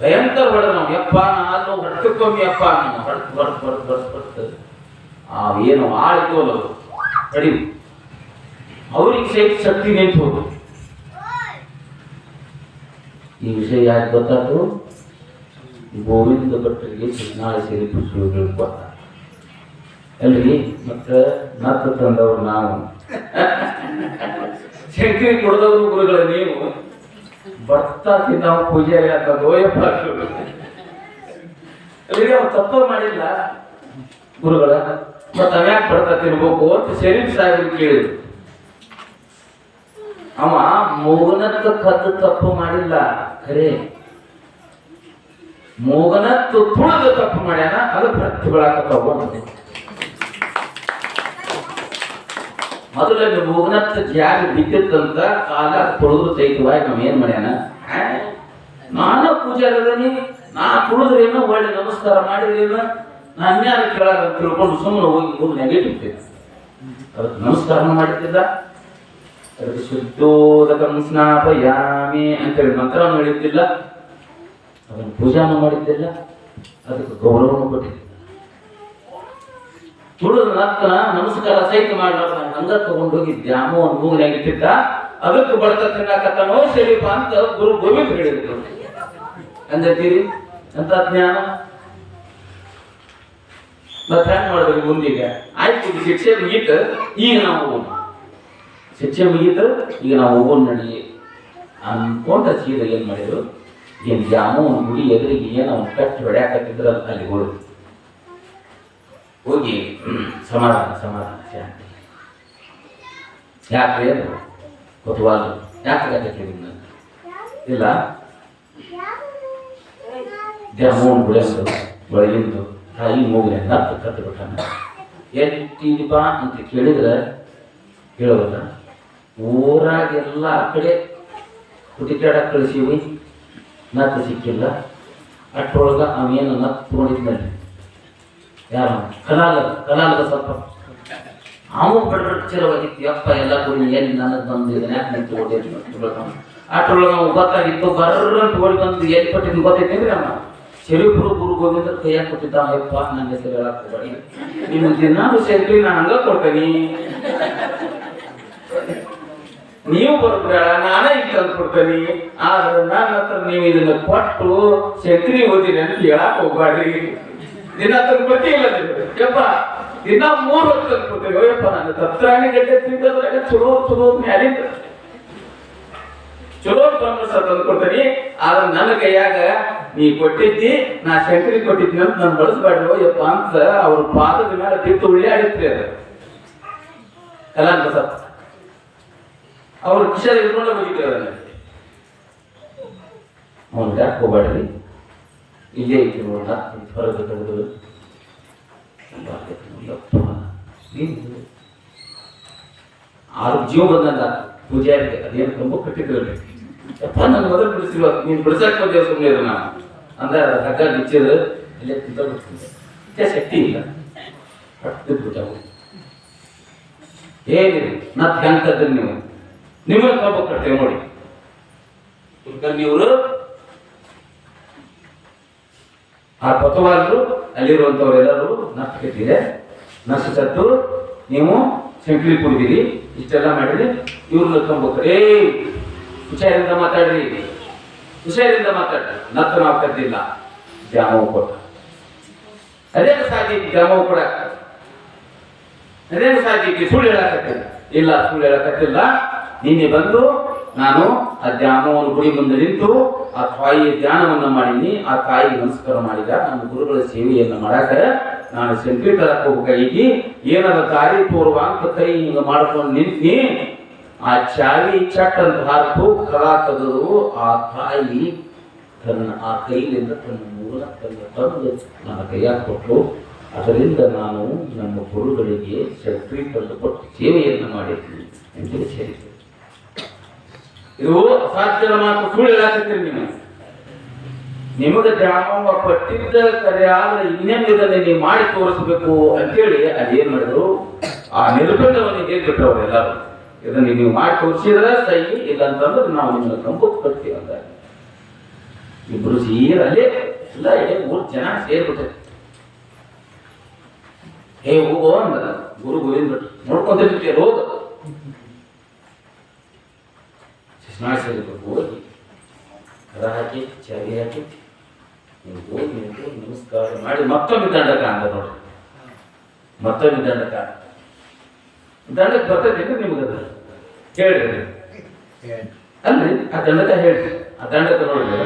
S2: ಭಯಂಕರ ಹೊಡೆದ ನಾವು ಯಪ್ಪ ನಾನು ಹೊಟ್ಟಕ್ಕೊಮ್ಮೆ ಯಪ್ಪ ನಾನು ಹೊಡ್ತು ಏನು ಆಳಿತೋಲ್ಲ ಕಡಿಮೆ ಅವ್ರಿಗೆ ಸಹಿತ ಶಕ್ತಿ ನಿಂತು ಹೋದ್ರು ಈ ವಿಷಯ ಯಾಕೆ ಗೊತ್ತಾಯ್ತು ಗೋವಿಂದ ಭಟ್ಟರಿಗೆ ನಾಳೆ ಸೇರಿ ಪುಷ್ಪಗಳು ಗೊತ್ತ ಅಲ್ರಿ ಮತ್ತೆ ನತ್ತ ತಂದವ್ರು ನಾವು ಶಂಕರಿ ಕೊಡದವರು ಗುರುಗಳ ನೀವು ಬರ್ತಾ ನಾವು ಪೂಜಾರಿ ಅಂತೋಯಪ್ಪ ಅಲ್ಲಿಗೆ ಅವ್ರು ತಪ್ಪ ಮಾಡಿಲ್ಲ ಗುರುಗಳ ಮತ್ತೆ ಅವ್ಯಾಕೆ ಬರ್ತಾ ತಿನ್ಬೇಕು ಅಂತ ಶರೀಫ್ ಸಾಹೇಬ್ ಕೇಳಿದ್ರು ಅವ ಮೂಗನತ್ತ ಕದ್ದು ತಪ್ಪು ಮಾಡಿಲ್ಲ ಖರೆ ಮೂಗನತ್ತು ತುಳಿದ ತಪ್ಪು ಮಾಡ್ಯಾನ ಅದು ಪ್ರತಿಗಳಾಕತ್ತಾವ ಮೊದಲಲ್ಲಿ ಮೂಗನತ್ತ ಜಾಗ ಬಿದ್ದಿತ್ತಂತ ಕಾಲ ತುಳಿದ್ರು ಸಹಿತವಾಗಿ ನಾವ್ ಏನ್ ಮಾಡ್ಯಾನ ನಾನು ಪೂಜಾರದನಿ ನಾ ತುಳಿದ್ರೇನು ಒಳ್ಳೆ ನಮಸ್ಕಾರ ಮಾಡಿದ್ರೇನು ನಾ ಅನ್ಯಾರ ಕೇಳಾರ ತಿಳ್ಕೊಂಡು ಸುಮ್ಮನೆ ಹೋಗಿ ನೆಗೆಟಿವ್ ಅದಕ್ಕೆ ನಮಸ್ಕಾರ ಮಾಡಿದ್ದಿಲ್ಲ ಅದಕ್ಕೆ ಶುದ್ಧೋದಕಂ ಸ್ನಾಪಯಾಮಿ ಅಂತೇಳಿ ಮಂತ್ರವನ್ನು ಹೇಳಿದ್ದಿಲ್ಲ ಅದನ್ನು ಪೂಜಾನು ಮಾಡಿದ್ದಿಲ್ಲ ಅದಕ್ಕೆ ಗೌರವನು ಕೊಟ್ಟಿದ್ದಿಲ್ಲ ತುಳಿದ ನಂತರ ನಮಸ್ಕಾರ ಸಹಿತ ಮಾಡಲಾರ್ದ ಹಂಗ ತಗೊಂಡೋಗಿ ದ್ಯಾಮವನ್ನು ಮೂಗಿನಾಗ ಇಟ್ಟಿದ್ದ ಅದಕ್ಕೆ ಬಡತ ತಿನ್ನಾಕತ್ತಾನೋ ಶರೀಫ ಅಂತ ಗುರು ಗೋವಿಂದ ಹೇಳಿದ್ರು ಅಂತೀರಿ ಅಂತ ಜ್ಞಾನ ಮತ್ತೆ ಹೆಂಗ್ ಮಾಡಿದ್ರಿ ಮುಂದಿಗೆ ಆಯ್ತು ಶಿಕ್ಷೆ ಮುಗೀತು ಈಗ ನಾವು ಹೋಗೋಣ ಶಿಕ್ಷೆ ಮುಗೀತು ಈಗ ನಾವು ಹೋಗೋಣ ನಡಿ ಅನ್ಕೊಂಡ ಸೀದ ಏನ್ ಮಾಡಿದ್ರು ಏನ್ ಜಾಮೂನ್ ಗುಡಿ ಎದುರಿಗೆ ಏನು ಅವ್ನು ಕಟ್ಟಿ ಹೊಡ್ಯಾಕತ್ತಿದ್ರಲ್ಲ ಅಲ್ಲಿ ಹೋಗಿ ಸಮಾಧಾನ ಶಾಂತಿ ಯಾಕ್ರಿ ಅಂದ್ರು ಕೊತ್ವಾಲ್ ಯಾಕೆ ಇಲ್ಲ ಜಾಮೂನ್ ಗುಡಿ ಅಂತ ಒಳಗಿಂದು ತಾಯಿ ಮೂಗಿನ ನತ್ತು ಕತ್ತು ಬಿಟ್ಟಾನ ಎಟ್ಟಿದೀಪ ಅಂತ ಕೇಳಿದ್ರೆ ಹೇಳೋಲ್ಲ ಊರಾಗೆಲ್ಲ ಆ ಕಡೆ ಹುಡುಕಾಡಕ್ಕೆ ಕಳಿಸೀವಿ ನತ್ತು ಸಿಕ್ಕಿಲ್ಲ ಅಷ್ಟೊಳಗ ಅವೇನು ನತ್ತು ನೋಡಿದ್ನಲ್ಲಿ ಯಾರು ಕಲಾಲದ ಸ್ವಲ್ಪ ಅವನು ಬೆಡ್ರಚ್ಚರವಾಗಿತ್ತು ಯಪ್ಪ ಎಲ್ಲ ಕೂಡಿ ಎಲ್ಲಿ ನನಗೆ ಬಂದು ಇದನ್ನ ಯಾಕೆ ನಿಂತು ಓಡಿ ಅಷ್ಟೊಳಗ ನಾವು ಗೊತ್ತಾಗಿತ್ತು ಬರ್ರಂತ ಓಡಿ ಬಂದು ಎಲ್ಲಿ ಕೊಟ್ಟಿದ್ದು ಗೊತ್ತೈತೇನ್ರಿ ಅಮ್ಮ ಶರೀಫರು ಗುರು ಗೋವಿಂದ ಕೈಯಾಗ ಕೊಟ್ಟಿದ್ದ ಯಪ್ಪ ನನ್ನ ಹೆಸರು ಹೇಳಕ್ ಹೋಗಬೇಡಿ ನಿಮ್ಮ ದಿನಾನು ಸೇರಿ ನಾ ಹಂಗ ಕೊಡ್ತೇನಿ ನೀವು ಬರ್ಬೇಡ ನಾನೇ ಈಗ ತಂದು ಕೊಡ್ತೇನಿ ಆದ್ರೆ ನನ್ನ ಹತ್ರ ನೀವು ಇದನ್ನ ಕೊಟ್ಟು ಶಂಕರಿ ಓದಿರಿ ಅಂತ ಹೇಳಕ್ ಹೋಗ್ಬೇಡ್ರಿ ದಿನ ತಂದು ಕೊಟ್ಟಿಲ್ಲ ಯಪ್ಪ ದಿನ 3 ಹೊತ್ತು ತಂದು ಕೊಡ್ತೇವೆ ಯಪ್ಪ ನನ್ನ ತತ್ರಾಣಿ ಗಡ್ಡೆ ತಿಂದ್ರಾಗ ಚಲೋ ಮ್ಯಾಲಿಂದ ಚಲೋ ಪ್ರಮೋಸ ತಂದು ಕೊಡ್ತೇನಿ ಆದ್ರೆ ನನ್ನ ಕೈಯಾಗ ನೀ ಕೊಟ್ಟಿದ್ದಿ ನಾ ಶಂಕರಿ ಕೊಟ್ಟಿದ್ನಿ ಅಂತ ನಾನು ಬಳಸಬೇಡ್ರಿ ಯಪ್ಪ ಅಂತ ಅವ್ರ ಪಾದದ ಮೇಲೆ ತಿಂತು ಉಳ್ಳಾಡಿತ್ರಿ ಅದು ಕಲಾಂತ ಅವ್ರ ಕಿಶದ ಇಟ್ಕೊಂಡು ಹೋಗಿದ್ದೇವೆ ಅವ್ನು ಯಾಕೆ ಹೋಗ್ಬೇಡ್ರಿ ಇಲ್ಲೇ ಐತಿ ನೋಡ ಹೊರಗೆ ತೆಗೆದು ಆರು ಜೀವ ಬಂದಂಗ ಪೂಜಾರಿಗೆ ಅದೇನು ತುಂಬ ಕಟ್ಟಿದ್ರಲ್ಲಿ ಯಪ್ಪ ನನ್ನ ಮೊದಲು ಬಿಡಿಸಿರುವ ನೀನು ಬಿಡಿಸಕ್ಕೆ ಬಂದೇವ ಸುಮ್ಮನೆ ನಾನು ಅಂದ್ರೆ ಹಗ್ಗ ಬಿಚ್ಚಿದ್ರು ಇಲ್ಲೇ ತಿಂತ ಶಕ್ತಿ ಇಲ್ಲ ಬಿಟ್ಟಾವು ಏನಿರಿ ನತ್ ಹೆಂಗ್ ಕದ್ರಿ ನೀವು ನಿಮಗೆ ಕಬ್ಬ ಕಟ್ತೇವೆ ನೋಡಿ ಕುಲಕರ್ಣಿಯವರು ಆ ಕೊತ್ತವಾಲರು ಅಲ್ಲಿರುವಂಥವ್ರೆಲ್ಲರೂ ನಷ್ಟ ಕಟ್ಟಿದೆ ನಷ್ಟ ಕತ್ತು ನೀವು ಶಂಕರಿ ಕುಡಿದಿರಿ ಇಷ್ಟೆಲ್ಲ ಮಾಡಿರಿ ಇವ್ರನ್ನ ಕಂಬೋಕ್ರಿ ಹುಷಾರಿಂದ ಮಾತಾಡ್ರಿ ಹುಷಾರಿಂದ ಮಾತಾಡ್ರಿ ನತ್ತ ನಾವು ಕದ್ದಿಲ್ಲ ಜಾಮವು ಕೊಟ್ಟ ಅದೇನು ಸಾಧ್ಯತೆ ಜಾಮವು ಕೊಡ ಅದೇನು ಸಾಧ್ಯತೆ ಸುಳ್ಳು ಹೇಳಕತ್ತೇನೆ ಇಲ್ಲ ಸುಳ್ಳು ಹೇಳಕತ್ತಿಲ್ಲ. ನಿನ್ನೆ ಬಂದು ನಾನು ಆ ದ್ಯಾಮವನ ಗುಡಿ ಮುಂದೆ ನಿಂತು ಆ ತಾಯಿಯ ಧ್ಯಾನವನ್ನ ಮಾಡೀನಿ. ಆ ತಾಯಿಗೆ ನಮಸ್ಕಾರ ಮಾಡಿದ. ನನ್ನ ಗುರುಗಳ ಸೇವೆಯನ್ನ ಮಾಡಾಕ ನಾನು ಸೆಂಟ್ರಿ ತರಕ್ ಹೋಗ್ಬೇಕಾಗಿ ಏನದ ದಾರಿ ತೋರುವ ಅಂತ ಕೈ ಹಿಂಗ ಮಾಡ್ಕೊಂಡು ನಿಂತಿ. ಆ ಚಾವಿ ಚಟ್ ಅಂತ ಹಾಕು ಕಳ ತೆಗೆದು ಆ ತಾಯಿ ತನ್ನ ಆ ಕೈಲಿಂದ ತನ್ನ ಮೂಲ ತಂದು ನನ್ನ ಕೈಯಾಗ ಕೊಟ್ಟು ಅದರಿಂದ ನಾನು ನಮ್ಮ ಗುರುಗಳಿಗೆ ಸೆಂಟ್ರಿ ತಂದು ಕೊಟ್ಟು ಸೇವೆಯನ್ನು ಮಾಡಿದ್ದೀನಿ ಎಂದು ಸೇರಿದೆ. ಇದು ಅಸಾಧ್ಯದ ಮಾತು, ಸುಳ್ಳು ಹೇಳಾಕತ್ತೀರಿ ನೀವು. ನಿಮಗೆ ದ್ಯಾಮವ್ವ ಪಟ್ಟಿದ್ದ ಕರೆ ಆದ್ರೆ ಇನ್ನೇನು ಇದನ್ನ ನೀವು ಮಾಡಿ ತೋರಿಸ್ಬೇಕು ಅಂತೇಳಿ ಅದೇನ್ ಮಾಡಿದ್ರು, ಆ ನಿರ್ಬಂಧವನ್ನು ಹೇಳ್ಬಿಟ್ರು ಅವರೆಲ್ಲರೂ. ಇದನ್ನ ನೀವು ಮಾಡಿ ತೋರಿಸಿದ್ರೆ ಸಹಿ, ಇಲ್ಲ ಅಂತಂದ್ರೆ ನಾವು ನಿಮ್ಮನ್ನ ಕಂಬಕ್ಕೆ ಕಟ್ತೀವಿ ಅಂತ. ಇಬ್ರು ಸೀರಲ್ಲೇ ಎಲ್ಲ ಇಡೀ 3 ಜನ ಸೇರ್ಬಿಟ್ಟೆ. ಹೇ ಹೋಗೋ ಅಂದ ಗುರು ಗೋವಿಂದ ನೋಡ್ಕೊಂತಿರ್ತೀವಿ ಹೋಗ ಹೋಗಿ ಕರ ಹಾಕಿ ಚಾವಿ ಹಾಕಿ ನೀವು ಹೋಗಿ ನಮಸ್ಕಾರ ಮಾಡಿ ಮತ್ತೊಮ್ಮೆ ದಂಡಕ ಅಂದ ನೋಡ್ರಿ. ಮತ್ತೊಮ್ಮೆ ದಂಡಕ ದಂಡಕ್ಕೆ ಬರ್ತೈತಿ ನಿಮ್ಗೆ ಅದು ಹೇಳ್ರಿ ಅಲ್ರಿ. ಆ ದಂಡಕ ಹೇಳ್ರಿ, ಆ ದಂಡಕ ನೋಡ್ರಿ.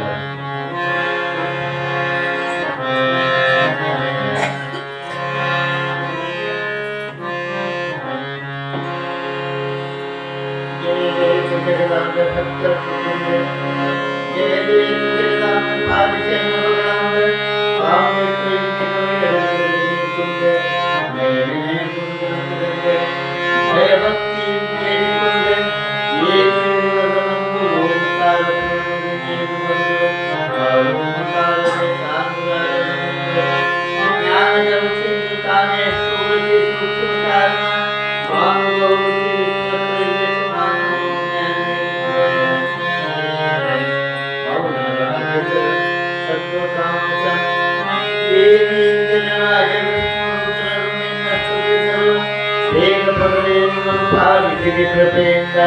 S3: ಕೃಪೆಯಿಂದ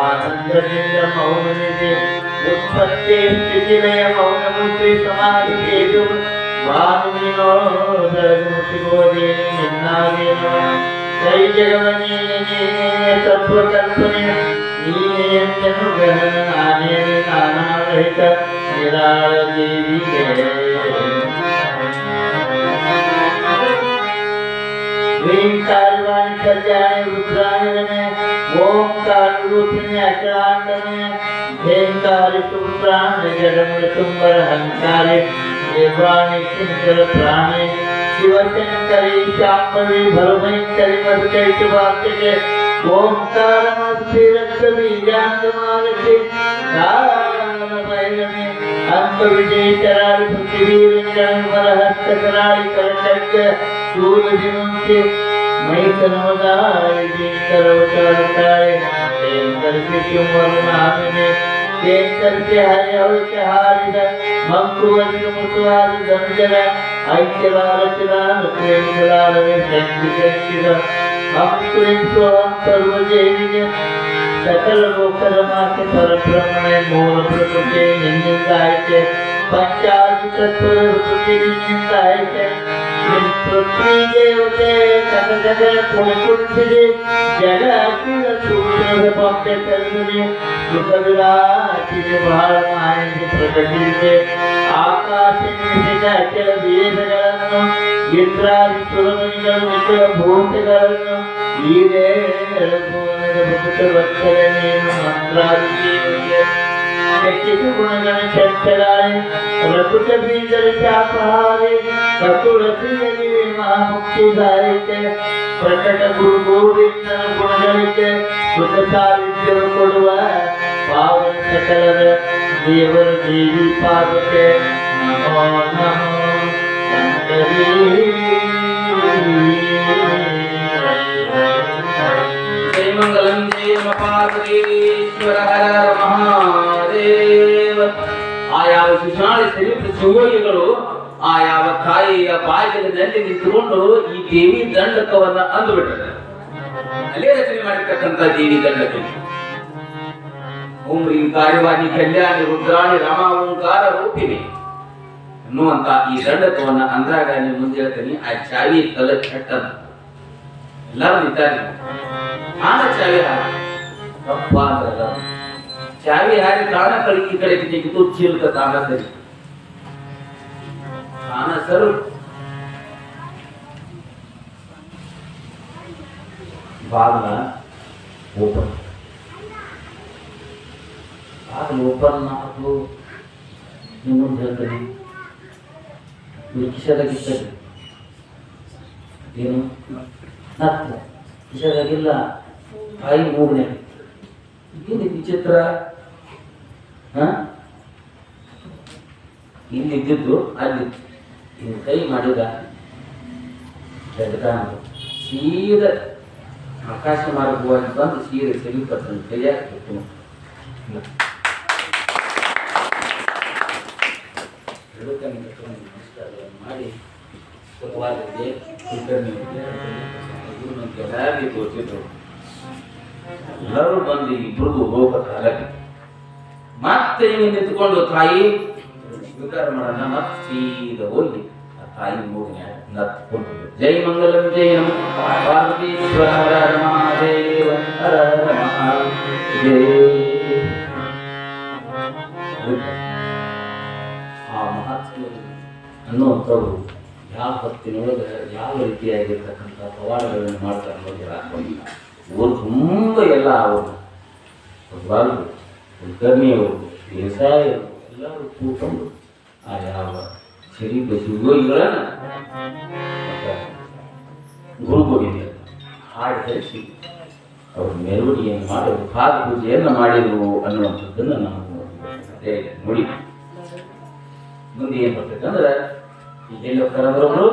S3: ಆನಂದದಿಂದ ಮೌನನಿದೆ ಉತ್ಪತ್ತಿ ಸ್ಥಿತಿಲಯ ಮೌನಮೂರ್ತಿ ಸಮಾಧಿ ತೇಜು ಭಾನುವಿನೋದಗೋದೇ ನಿನ್ನಾಗೇನೋ ಕೈ ಜಗವ ನೀನೇ ತತ್ವ ಕಲ್ಪನೆ ನೀನೇ ಎಂದನು ಗಹನ ನಾನೇ ನಾನಾರಹಿತ ನಿರಾಳ ದೇವಿಗೆ ह्रींकारवाणी कल्याण रुद्राय ओंकार रूपिणी अखिलांडने ढेंकार सुप्राण जडमृतुंबर हंकारे देवाणी किंकर प्राणे शिवशंकरी शांभवी भरभयंकरी मधुकैटवाक्यके ओंकार मस्तिरक्त बीजांतमालके भैरवे अंत विजय चरारि पृथ्वी रंजन बरहस्त करारि करचक्य शूल जिनके मैथनवदाय जिनकरवतारताय तेंकर के चुमर नामने तेंकर के हरि अवश्य हारिद मंकुवज मुतवाद दंजर ऐक्यलालचलाल प्रेमलाल वे संकित हम स्वयं स्वयं सर्वजैविक सकल लोकरमाके परब्रह्मणे मूल प्रकृति निंदायके पंचादि तत्व प्रकृति निंदायके पृथ्वी देवते जगत पुरुषिदे जगत सूक्ष्म पंक्ति करने सुखविलासी बहಳ ಮಾಹಿತಿ ಪ್ರಕಟಿಸಿದೆ ಆಕಾಶದಿಂದ ಅಚಲ ವೇದಗಳನ್ನು ಇಂದ್ರಾದಿ ಸುರಮಣಿಗಳು ನಿಖಿಲ ಭೂತಗಳನ್ನು ಈರೇ ಭಕ್ತವತ್ಸಲ ನೀನು ಮಂತ್ರಾದಿಗೆ ಶಕ್ತಿ ಗುಣಗಳ ಚಂಚಲಾರೆ ರಕುಟ ಬೀಜರ ಶಾಪಹಾರಿ ಕಟುರತಿಯಲ್ಲಿ ಮಹಾಮುಕ್ತಿದಾಯಕ್ಕೆ ಪ್ರಕಟ ಗುರು ಗೋವಿಂದನ ಗುಣಗಳಿಗೆ ಸುಖ ಸಾಹಿತ್ಯ ಕೊಡುವ ಪಾವನ ಸಕಲರ ದೇವರ ದೇವಿ ಪಾದಕ್ಕೆ ನಮೋ ನಮೋ ಶಂಕರಿ
S2: जय मंगलम जय मपादेश्वर हर ಮಹಾದೇವ. ಆಯಾವ ಸುಶಾಲ ಶ್ರೀಮಂತ ಶಿವಯೋಗಿಗಳು ಆಯಾವ ತಾಯಿಯ ಬಾಗಿಲಿನಲ್ಲಿ ನಿಂತುಕೊಂಡು ಈ ದೇವಿ ದಂಡಕವನ್ನ ಅಂದುಬಿಟ್ಟರು. ಅಲ್ಲೇ ರಚನೆ ಮಾಡಿರ್ತಕ್ಕಂಥ ದೇವಿ ದಂಡಕ ಓಂ ರೀಂ ಕಾರ್ಯವಾದಿ ಕಲ್ಯಾಣಿ ರುದ್ರಾಣಿ ರಾಮ ಓಂಕಾರ ರೂಪಿಣಿ ಅನ್ನುವಂತ ಈ ದಂಡಕವನ್ನ ಅಂದಾಗ ನೀವು ಮುಂದೆ ಹೇಳ್ತೀನಿ. ಆ ಚಾವಿ ತಲೆ ಚಟ್ಟದ ಎಲ್ಲರೂ ನಿಂತಾರೆ. ಆಗ ಚಾವಿ ಹಾಕಿ ತಪ್ಪ ಅಂದ್ರಲ್ಲ ಚಾವಿ ಹಾಕಿ ತಾಣ ಕಳಿಗೆ ಕಡೆ ತೆಗೆದು ಚೀಲ್ಕ ತಾಣ ಸರಿ ತಾಣ ಸರು ಬಾಗಿಲ ಓಪನ್ ಬಾಗಿಲು ಓಪನ್ ಮಾಡೋದು ನಿಮ್ಮಂದು ಹೇಳ್ತೀನಿ ನೀವು ಕಿಶದಾಗಿರ್ತದೆ ಏನು ನತ್ತ ಕಿಶದಾಗಿಲ್ಲ ತಾಯಿ ಮೂಗನೆ ಏನು ವಿಚಿತ್ರ ಇಲ್ಲಿದ್ದು ಅಲ್ಲಿ ಹಿಂಗೆ ಕೈ ಮಾಡಿದ ಸೀದ ಆಕಾಶ ಮಾರ್ಗವಾಗಿ ಬಂದು ಸೀರೆ ಸೆಲಿಪಟ್ಟು ಕೈಯಾಗ ಮಾಡಿ ಕುಟುಂಬಕ್ಕೆ ತೋರಿಸಿದ್ರು ಎಲ್ಲರೂ ಬಂದು ಇಬ್ಬರಿಗೂ ಹೋಗ್ಬೇಕಾಗಲಿ ಮತ್ತೆ ಹಿಂಗೆ ನಿಂತ್ಕೊಂಡು ತಾಯಿ ಸ್ವೀಕಾರ ಮಾಡೋಣ ಮತ್ತೆ ಸೀದಾ ಹೋಗಿ ಆ ತಾಯಿ ಮೂಗಿನ ನತ್ಕೊಂಡು ಜೈ ಮಂಗಲಂ ಜೈ ನಮ ಪಾರ್ವತೀಶ್ವರ ಹರ ಹರ ಮಹಾದೇವ ಹರ ಹರ ಮಹಾದೇವ. ಆ ಮಹಾತ್ಮ ಅನ್ನುವಂಥವ್ರು ಯಾವ ಹೊತ್ತಿನೊಳಗೆ ಯಾವ ರೀತಿಯಾಗಿರ್ತಕ್ಕಂಥ ಪವಾಡಗಳನ್ನು ಮಾಡ್ತಾರೆ ಅನ್ನೋದು ಹಾಕೊಂಡಿಲ್ಲ. ಊರು ತುಂಬ ಎಲ್ಲ ಅವರು ಬಾಲ್ರು ಕುಲಕರ್ಣಿಯವರು ದೇಸಾಯರು ಎಲ್ಲರೂ ಕೂತ್ಕೊಂಡು ಆ ಯಾವ ಶರೀರ ಶಿವಯೋಗಿಗಳನ್ನು ಗುರುಗಳಿಗೆ ಹಾಡು ಧರಿಸಿ ಅವರು ಮೆರವಣಿಗೆಯನ್ನು ಮಾಡೋದು ಪಾದ ಪೂಜೆಯನ್ನು ಮಾಡಿದರು ಅನ್ನುವಂಥದ್ದನ್ನು ನಾವು ನೋಡಿ ಮುಂದೆ ಏನು ಬರ್ತಕ್ಕಂದ್ರೆ ಈಗೆಲ್ಲ ಕರೆದ್ರವರು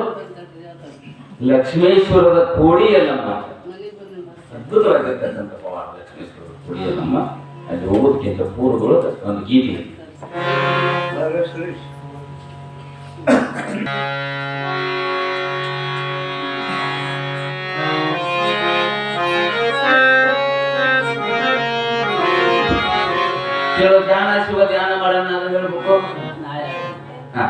S2: ಲಕ್ಷ್ಮೇಶ್ವರದ ಕೋಡಿಯಲ್ಲಮ್ಮ ಅದ್ಭುತವಾಗಿರ್ತಕ್ಕಂಥ ಪವಾಡ ಲಕ್ಷ್ಮೇಶ್ವರದ ಕೋಡಿಯಲ್ಲಮ್ಮ ಅಲ್ಲಿ ಹೋಗೋದಕ್ಕಿಂತ ಪೂರ್ವದೊಳಗೆ ಒಂದು ಗೀತೆ ಇದೆ. ಕೇಳೋ ಧ್ಯಾನ ಶಿವ ಧ್ಯಾನ ಮಾಡೋಣ ಅಂತ ಹೇಳ್ಬೇಕು. ಹಾ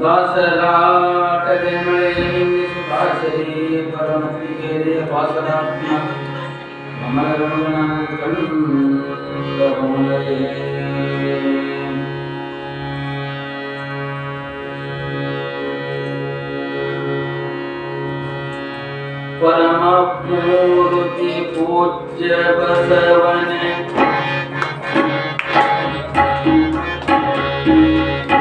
S1: ದಾಸರಾಟದೆ ಮಳೆ ನಿಲ್ಲಿಸು ದಾಸರೇ ಪರಮತಿಗೆ ವಾಸನಾತ್ಮ ಅಮರಗಣ ಕಣ್ಣೇ ಪರಮ ಮೂರ್ತಿ ಪೂಜ್ಯ ಬಸವನೆ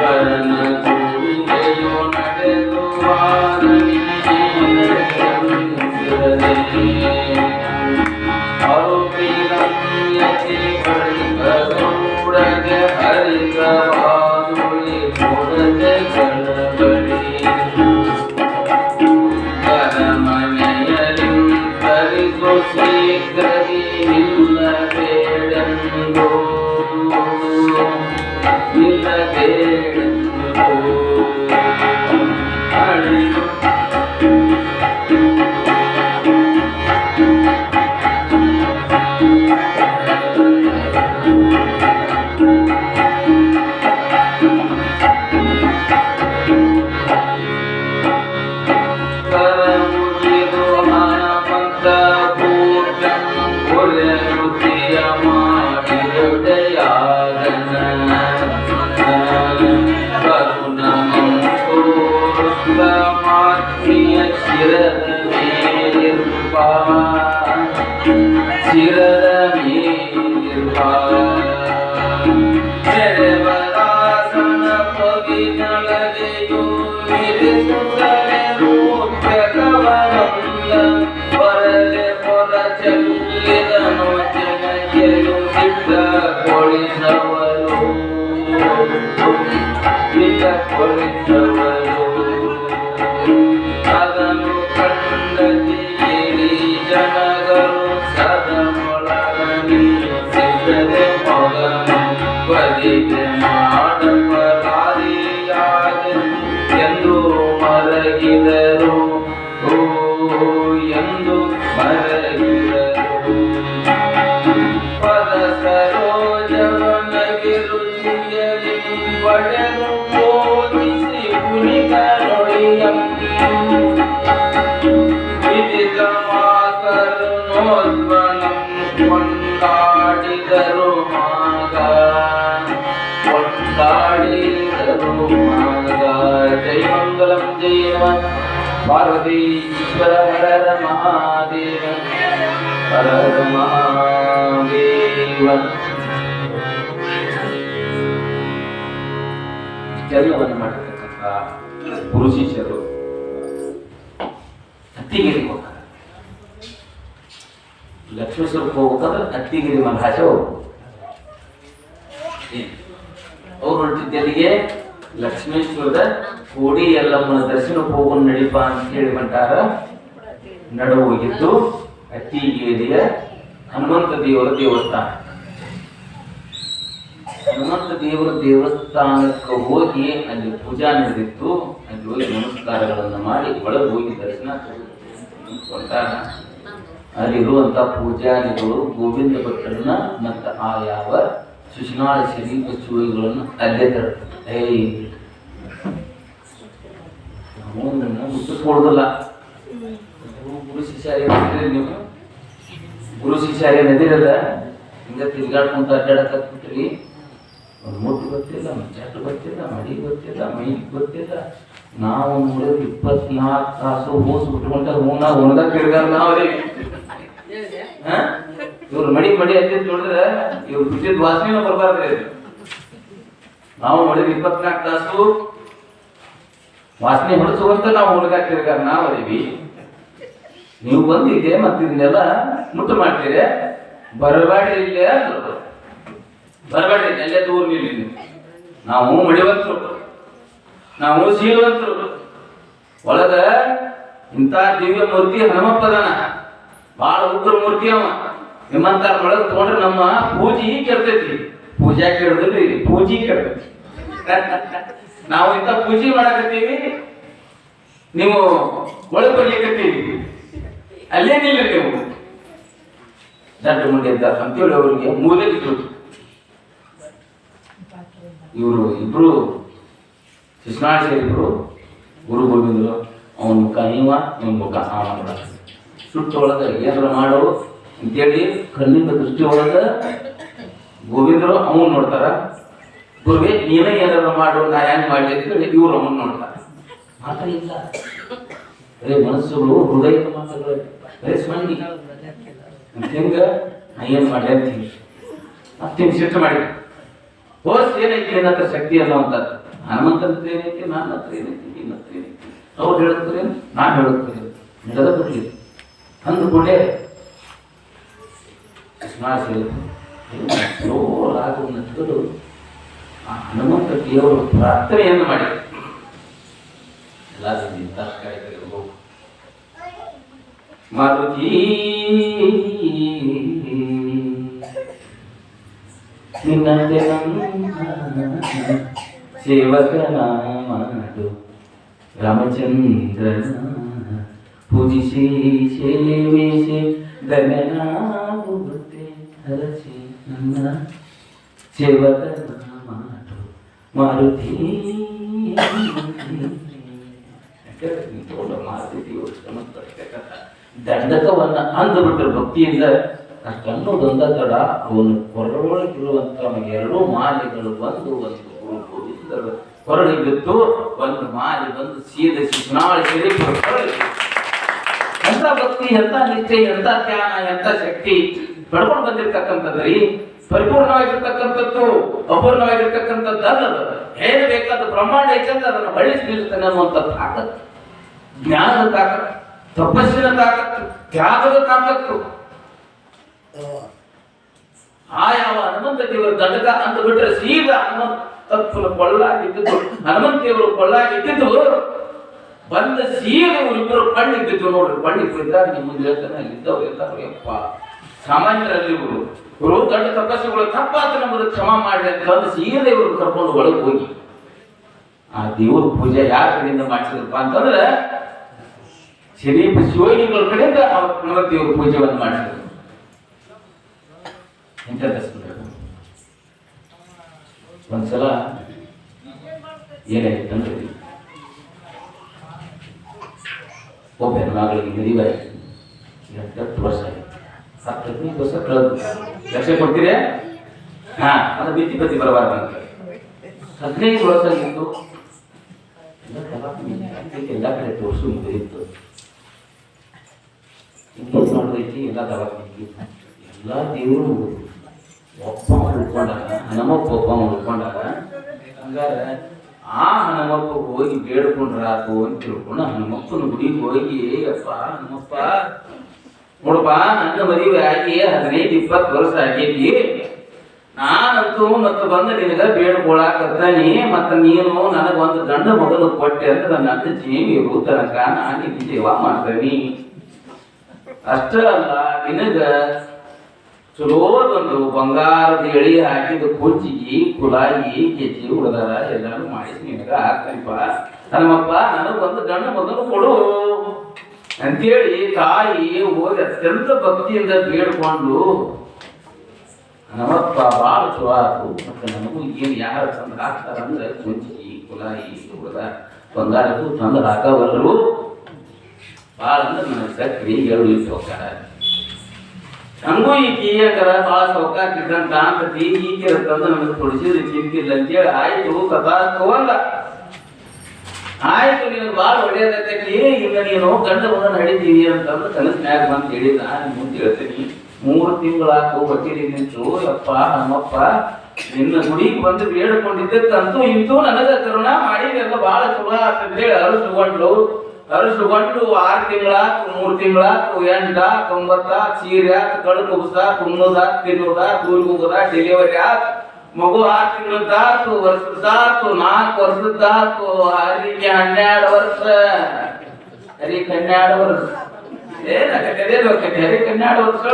S1: ಕರನ ಗುರುವೆಯು ನಡೆದು ಅರುಪಿರಮ್ಯತೆ ಬಳಿಗೌಡಗೆ ಹರಿಗವಾದುಳಿ ಕೊಡದೆ ಕಳಬಳಿ ಶೀಘ್ರದಿ ನಿಲ್ಲಬೇಡೆಂದು ಅಳಿದು ಶಿರದ ಮೇಲಿರುವರಾಸನ ಪೊಗಿನಳಗೆಯು ಮಿರಿಸುತ್ತಲೆ ರೂಪ್ಯಕವನಂದ ಹೊರಗೆ ಹೊರ ಚೆಲ್ಲಿದನು ಜನಗೆಯು ಸಿದ್ಧಗೊಳಿಸವರು ಅದನ್ನು ಕಂಡತಿ ಜನಗಳು ಸದಮೊಳಗನಿ ಸಿದ್ಧದೆ ಮಗನು ಬದಿಗೆ ಮಾಡಬಲಾರಿಯಾದೆ ಎಂದು ಮರಗಿದರು ಎಂದು ಮರಗಿದರು ಪದ ಸರೋಜವನಗೆ ರುಚಿಯಲಿ ಬಡೆದು ಬೋಧಿಸಿ ಕುಣಿಗರೊಳಿಯಂ ನೋದ್ವನಂ ಕೊಂಡಾಡಿದರು ಮಗ ಜೈ ಮಂಗಲಂ ಜಯ ಪಾರ್ವತೀಶ್ವರ ಹರ ಮಹಾದೇವ ಹರ ಮಹಾದೇವ. ಇಷ್ಟೆಲ್ಲವನ್ನು ಮಾಡಿರ್ತಕ್ಕಂಥ ಗುರು ಶಿಷ್ಯರು ಹತ್ತಿಗಿರಿ ಹೋಗ್ತಾರೆ. ಲಕ್ಷ್ಮೇಶ್ವರಕ್ಕೆ ಹೋಗ್ಬೇಕಂದ್ರೆ ಹತ್ತಿಗಿರಿ ಮಹಾರಾಜ ಅವ್ರು ಹೊರಟಿದ್ದಲ್ಲಿಗೆ ಲಕ್ಷ್ಮೇಶ್ವರದ ಕೋಡಿ ಎಲ್ಲಮ್ಮನ ದರ್ಶನಕ್ಕೆ ಹೋಗೋಣ ನಡಿಪ ಅಂತ ಹೇಳಿ ಬಂಟಾರ. ನಡು ಹೋಗಿದ್ದು ಹತ್ತಿಗೇರಿಯ ಹನುಮಂತ ದೇವರ ದೇವಸ್ಥಾನ. ಹನುಮಂತ ದೇವರ ದೇವಸ್ಥಾನಕ್ಕೆ ಹೋಗಿ ಅಲ್ಲಿ ಪೂಜಾ ನಡೆದಿತ್ತು. ಅಲ್ಲಿ ಹೋಗಿ ನಮಸ್ಕಾರಗಳನ್ನು ಮಾಡಿ ಒಳಗೆ ಹೋಗಿ ದರ್ಶನ ಕೊಟ್ಟಾರ. ಅಲ್ಲಿರುವಂತ ಪೂಜಾರಿಗಳು ಗೋವಿಂದ ಭಟ್ಟರನ್ನ ಮತ್ತು ಆ ಯಾವ ಸುಶನಾಳ ಶರೀಫ ಚೂಯಿಗಳನ್ನು ಅಲ್ಲೇ ತರ್ತಾರೆ. ಮುಟ್ಟಿಸ್ಕೊಡುದಿಲ್ಲ. ಗುರು ಶಿಷ್ಯಾರಿ ನೀವು ಗುರು ಶಿಷ್ಯಾರಿ ನದಿರಲ್ಲ, ಹಿಂಗ ತಿರ್ಗಾಡ್ಕೊಂತ ಅಡ್ಡಾಡಕತ್ಬಿಟ್ರಿ. ಒಂದು ಮುಟ್ಟು ಗೊತ್ತಿಲ್ಲ, ಚಟ್ಟು ಗೊತ್ತಿಲ್ಲ, ಮಡಿ ಗೊತ್ತಿಲ್ಲ, ಮೈ ಗೊತ್ತಿಲ್ಲ. ನಾವು ನೋಡಿದ್ರೆ 24 ತಾಸು ಹೋಸ್ ಬಿಟ್ಕೊಂಡ ಒಣಗ ತಿರ್ಗಾರ ನಾವ್ರಿ. ಇವ್ರು ಮಡಿ ಹತ್ತಿದ್ ನೋಡಿದ್ರೆ ಇವ್ರು ಬಿಟ್ಟಿದ್ ವಾಸನೆ ಬರ್ಬಾರ್ದ್ರಿ. ನಾವು ನೋಡಿದ್ರೆ 24 ತಾಸು ವಾಸನೆ ಹೊಡಿಸುವಂತ ನಾವು ಹುಡುಗಾಕ್ ತಿರ್ಗಾರ ನಾವ್ ಅದೀವಿ. ನೀವು ಬಂದಿದ್ದೆ ಮತ್ತೆ ಇದನ್ನೆಲ್ಲ ಮುಟ್ಟು ಮಾಡ್ತೀರಿ. ಬರಬೇಡ್ರಿ ಇಲ್ಲೇ ಅಂದ್ರು. ಬರಬೇಡ್ರಿ, ಅಲ್ಲೇ ದೂರ ನಿಲ್ಲಿ. ನಾವು ಮಡಿವಂತರು, ನಾವು ಶೀಲವಂತರು. ಒಳಗ ಇಂಥ ದಿವ್ಯ ಮೂರ್ತಿ ಹನುಮಪ್ಪದನ, ಬಹಳ ಉಗ್ರ ಮೂರ್ತಿ ಅವ. ನಿಮ್ಮಂತಾರ ಒಳಗೆ ತಗೊಂಡ್ರೆ ನಮ್ಮ ಪೂಜಿ ಕೆಡ್ತೈತಿ. ಪೂಜಾ ಕೇಳಿದ್ರಿ, ಪೂಜಿ ಕೆಡ್ತೈತಿ. ನಾವು ಇಂಥ ಪೂಜೆ ಮಾಡಕತ್ತೀವಿ, ನೀವು ಒಳಗೆ ಬರ್ಲಿಕ್ಕತ್ತೀವಿ. ಅಲ್ಲೇ ನಿಲ್ಲ ನೀವು. ದಡ್ಡ ಮುಂದೆ ಇದ್ದ ಅಂತೇಳಿ ಅವ್ರಿಗೆ ಮೂಲೆ
S2: ಇವರು ಇಬ್ರು ಶಿಶುನಾಳ ಸೇರಿದ್ರು ಗುರು ಗೋವಿಂದರು. ಅವನ ಮುಖ ಇವ ಇವನ ಮುಖ ಅವ ಸುಟ್ಟೊಳಗೆ ಏನಾರ ಮಾಡು ಅಂತೇಳಿ ಕಣ್ಣಿನ ದೃಷ್ಟಿ ಒಳಗೆ ಗೋವಿಂದರು ಅವನು ನೋಡ್ತಾರ. ಗುರುವೇ ನೀನೇ ಏನಾರ ಮಾಡು ನಾ ಹೆಂಗ್ ಮಾಡ್ಲಿ ಅಂತೇಳಿ ಇವ್ರು ಅವನು ನೋಡ್ತಾರ. ಮಾತ್ರ ಇಲ್ಲ ಬರೇ ಮನಸ್ಸುಗಳು ಹೃದಯದ ಮಾತುಗಳು ಬರೇ ಸ್ಮರಣಿ ಹೆಂಗ ನಾ ಏನ್ ಮಾಡ್ಲಿ ಅಂತ ಮತ್ತೇನು ಶಿಫ್ಟ್ ಮಾಡಿ ಹೋಸ್ ಏನೈತಿ ನಿನ್ನ ಹತ್ರ ಶಕ್ತಿ ಅನ್ನುವಂಥದ್ದು. ಹನುಮಂತನ ಹತ್ರ ಏನೈತಿ, ನನ್ನ ಹತ್ರ ಏನೈತಿ, ನಿನ್ನ ಹತ್ರ ಏನೈತಿ, ಅವ್ರು ಹೇಳುತ್ತೇನೆ ನಾನು ಹೇಳುತ್ತೇನೆ ನಡೆದ ಬಿಡ್ಲಿ ಅಂದ ಕೂಡಲೇ ನಟರು ಆ ಹನುಮಂತ ದೇವರು ಪ್ರಾರ್ಥನೆಯನ್ನು ಮಾಡಿ ಎಲ್ಲ ಮಾರುತಿ ನಿನ್ನಂತೆ ಸೇವಕನ ಮಾಡು ರಾಮಚಂದ್ರನ ಪೂಜಿಸಿ ಸೇವಿಸಿ ಧನ್ಯನಾಗುವಂತೆ ಹರಸಿ ನನ್ನ ಸೇವಕನ ಮಾಡು ಮಾರುತಿ. ದಂಡಕವನ್ನ ಅಂದುಬಿಟ್ರು ಭಕ್ತಿಯಿಂದ. ಅಷ್ಟನ್ನೋದೊಂದ ತಡ ಅವನು ಕೊರಳೊಳಗಿರುವಂತ ಎರಡೂ ಮಾಲೆಗಳು ಒಂದು ಕೊರಳಿಗೆ ಬಿತ್ತು. ಒಂದು ಮಾಲೆ ಬಂದು ಸೀದ ಶಿಶುನಾಳ ಸೇರಿ ಎಂತ ಭಕ್ತಿ, ಎಂತ ನಿಷ್ಠೆ, ಎಂತ ಧ್ಯಾನ, ಎಂತ ಶಕ್ತಿ ಪಡ್ಕೊಂಡು ಬಂದಿರ್ತಕ್ಕಂಥದ್ರಿ. ಪರಿಪೂರ್ಣವಾಗಿರ್ತಕ್ಕಂಥದ್ದು ಅಪೂರ್ಣವಾಗಿರ್ತಕ್ಕಂಥದ್ದಲ್ಲ. ಏನು ಬೇಕಾದ ಬ್ರಹ್ಮಾಂಡ ಐತಂದ್ರೆ ಅದನ್ನು ಬಳಸಿ ನಿಲ್ತಾನೆ ಅನ್ನುವಂಥ ತಾಕತ್ತು, ಜ್ಞಾನದ ತಾಕತ್ತು, ತಪಸ್ಸಿನ ತಾಕತ್ತು, ತ್ಯಾಗದ ತಾಕತ್ತು ಆ ಯಾವ ಹನುಮಂತ ದೇವರು ದಂಡಕ ಅಂತ ಬಿಟ್ರೆ ಸೀದಾ ಹನುಮಂತ ತತ್ವನ ಕೊಳ್ಳಾಗಿದ್ದು ಹನುಮಂತ ದೇವರು ಕೊಳ್ಳಾಗಿದ್ದು ಬಂದ ಸೀದಾ ಇವರಿಬ್ಬರು ಕಣ್ಣಿಗೆ ಬಿದ್ದು ನೋಡ್ರಿ. ಕಣ್ಣಿಗೆ ಬಿದ್ದಾಗ ನಿಮ್ಮ ಮುಂದೆ ಹೇಳ್ತಾನೆ ಅಲ್ಲಿದ್ದವ್ರು ಎಲ್ಲರೂ ಯಪ್ಪ ಸಾಮಾನ್ಯರಲ್ಲಿ ಇವರು ದೊಡ್ಡ ತಪಸ್ಸುಗಳು ತಪ್ಪಾತ ನಮ್ಮದು ಕ್ಷಮ ಮಾಡಿ ಅಂತ ಬಂದು ಸೀದಾ ಇವರು ಕರ್ಕೊಂಡು ಒಳಗೆ ಹೋಗಿ ಆ ದೇವ್ರ ಪೂಜೆ ಯಾರ ಕಡೆಯಿಂದ ಮಾಡಿಸಿದ್ರಪ್ಪ ಅಂತಂದ್ರೆ ಶರೀಫ ಶಿವಯೋಗಿಗಳ ಕಡೆಯಿಂದ ಹನುಮಂತ ದೇವ್ರ ಪೂಜೆಯನ್ನು ಮಾಡಿಸಿದ್ರು. ಒಂದ್ಸಲ ಏನಾಯ್ತಂದ್ರೆ ಒಬ್ಬ ಹೆಣ್ಮಗಳಿಗೆ ಮದುವೆ 8 ವರ್ಷ ಆಯ್ತು. 15 ವರ್ಷ ಕಳೆದು ಲಕ್ಷ ಕೊಡ್ತೀರಿ ಹಾ ಅದು ಬಿತ್ತಿ ಬತ್ತಿ ಬರಬಾರ್ದು ಅಂತ 15 ವರ್ಷ ಆಗಿತ್ತು. ಎಲ್ಲ ಕಡೆ ತೋರಿಸು ಮುಗಿದಿತ್ತು. ಇನ್ನೊಂದು ಮಾಡೋದೈತಿ ಎಲ್ಲ ದವಾಖಾನೆ ಎಲ್ಲ ದೇವರು ಒಬ್ಬ ಉಳ್ಕೊಂಡಾಗ ಹನುಮಪ್ಪ ಒಬ್ಬ ಉಳ್ಕೊಂಡಾಗ ಹಂಗಾರೆ ಆ ಹನುಮಪ್ಪ ಹೋಗಿ ಬೇಡ್ಕೊಂಡ್ರ ಆತು ಅಂತ ತಿಳ್ಕೊಂಡು ಹನುಮಪ್ಪನ ಗುಡಿಗೆ ಹೋಗಿ ಅಪ್ಪ ಹನುಮಪ್ಪ ನೋಡಪ್ಪ ನನ್ನ ಮದುವೆ ಆಗಿ 15-20 ವರ್ಷ ಆಗೈತಿ. ನಾನಂತೂ ಮತ್ತೆ ಬಂದು ನಿನಗ ಬೇಡ್ಕೊಳಕತ್ತಾನಿ. ಮತ್ತ ನೀನು ನನಗೊಂದು ಗಂಡ ಮಗನ ಕೊಟ್ಟೆ ಅಂತ ನನ್ನ ಅಣ್ಣ ಜೀವಿ ತನಕ ನಾನು ಇಲ್ಲಿ ಸೇವಾ ಮಾಡ್ತೇನಿ. ಅಷ್ಟ ಅಲ್ಲ ನಿನಗ ಚಲೋದೊಂದು ಬಂಗಾರದ ಎಳಿ ಹಾಕಿದ ಕುರ್ಚಿಗಿ ಕುಲಾಗಿ ಗೆಜ್ಜಿ ಉಳಿದಾರ ಎಲ್ಲಾರು ಮಾಡಿಸಿ ನಿನಗ ಆಗ್ತಾನಿಪ್ಪ ಹನುಮಪ್ಪ ನನಗೊಂದು ಗಂಡ ಮಗನು ಕೊಡು ಅಂತೇಳಿ ತಾಯಿ ಹೋಗಿ ಅತ್ಯಂತ ಭಕ್ತಿಯಿಂದ ಬೇಡ್ಕೊಂಡು ಹನುಮಪ್ಪ ಭಾಳ ಚಲೋ ಆತು. ಮತ್ತೆ ನಮಗೂ ಏನು ಯಾರು ತಂದು ಹಾಕ್ತಾರಂದ್ರೆ ಕುಂಚಿಗಿ ಕುಲಾಗಿ ಉಳಿದ ಬಂಗಾರಕ್ಕೂ ತಂದು ಹಾಕವಲ್ಲರು ಭಾಳ ಅಂದ್ರೆ ನನಗೆ ಸಕ್ರಿ 7 ದಿವಸ ಹೋಗ್ತಾರ. ಹಂಗೂ ಈ ಕೀಯಕರ ಭಾಳ ಸೌಕಾಕಿದ್ದಂತ ಅಂತಿ ಈಗಿರ ತಂದು ನಮಗೆ ಕೊಡಿಸಿದ್ರೆ ಚಿಂತಿಲ್ಲ ಅಂತೇಳಿ ಆಯ್ತು ಕಥಾಸ್ತು ಅಂದ. ಆಯ್ತು ನೀನು ಭಾಳ ಒಳ್ಳೇದೈತಿ, ಈಗ ನೀನು ಗಂಡ ಮಗನ ನಡೀತೀವಿ ಅಂತಂದು ಕನಸಿನ್ಯಾಗ ಬಂದು ಹೇಳಿದ. ಮುಂದೆ ಹೇಳ್ತೀನಿ 3 ತಿಂಗಳಾಕು ಹೊಟ್ಟಿಲಿ ನಿಂತು ಯಪ್ಪ ನಮ್ಮಪ್ಪ ನಿನ್ನ ಗುಡಿಗೆ ಬಂದು ಬೇಡ್ಕೊಂಡಿದ್ದಕ್ಕಂತೂ ಇಂತೂ ನನಗ ಕರುಣ ಮಾಡಿದೆಲ್ಲ ಭಾಳ ಚಲೋ ಅಂತೇಳಿ ಅರಸುಗೊಂಡ್ಲು. 6 ತಿಂಗಳಾತು 3 ತಿಂಗಳಾತು 8 9 ಸೀರೆ ಆತು ಕಡುಬು ಉಸಾತು ಉಣ್ಣೋದಾತು ತಿನ್ನೋದಾತು ಊರಿಗೋಗೋದ ಡೆಲಿವರಿ ಆತು ಮಗು 6 ತಿಂಗಳದಾತು ವರ್ಷದಾತು 4 ವರ್ಷದಾತು ಹರಿಗೆ 12 ವರ್ಷ ಹರಿಗೆ 12 ವರ್ಷ ಏನಾಗತ್ತೆ ಹರಿಗೆ 12 ವರ್ಷ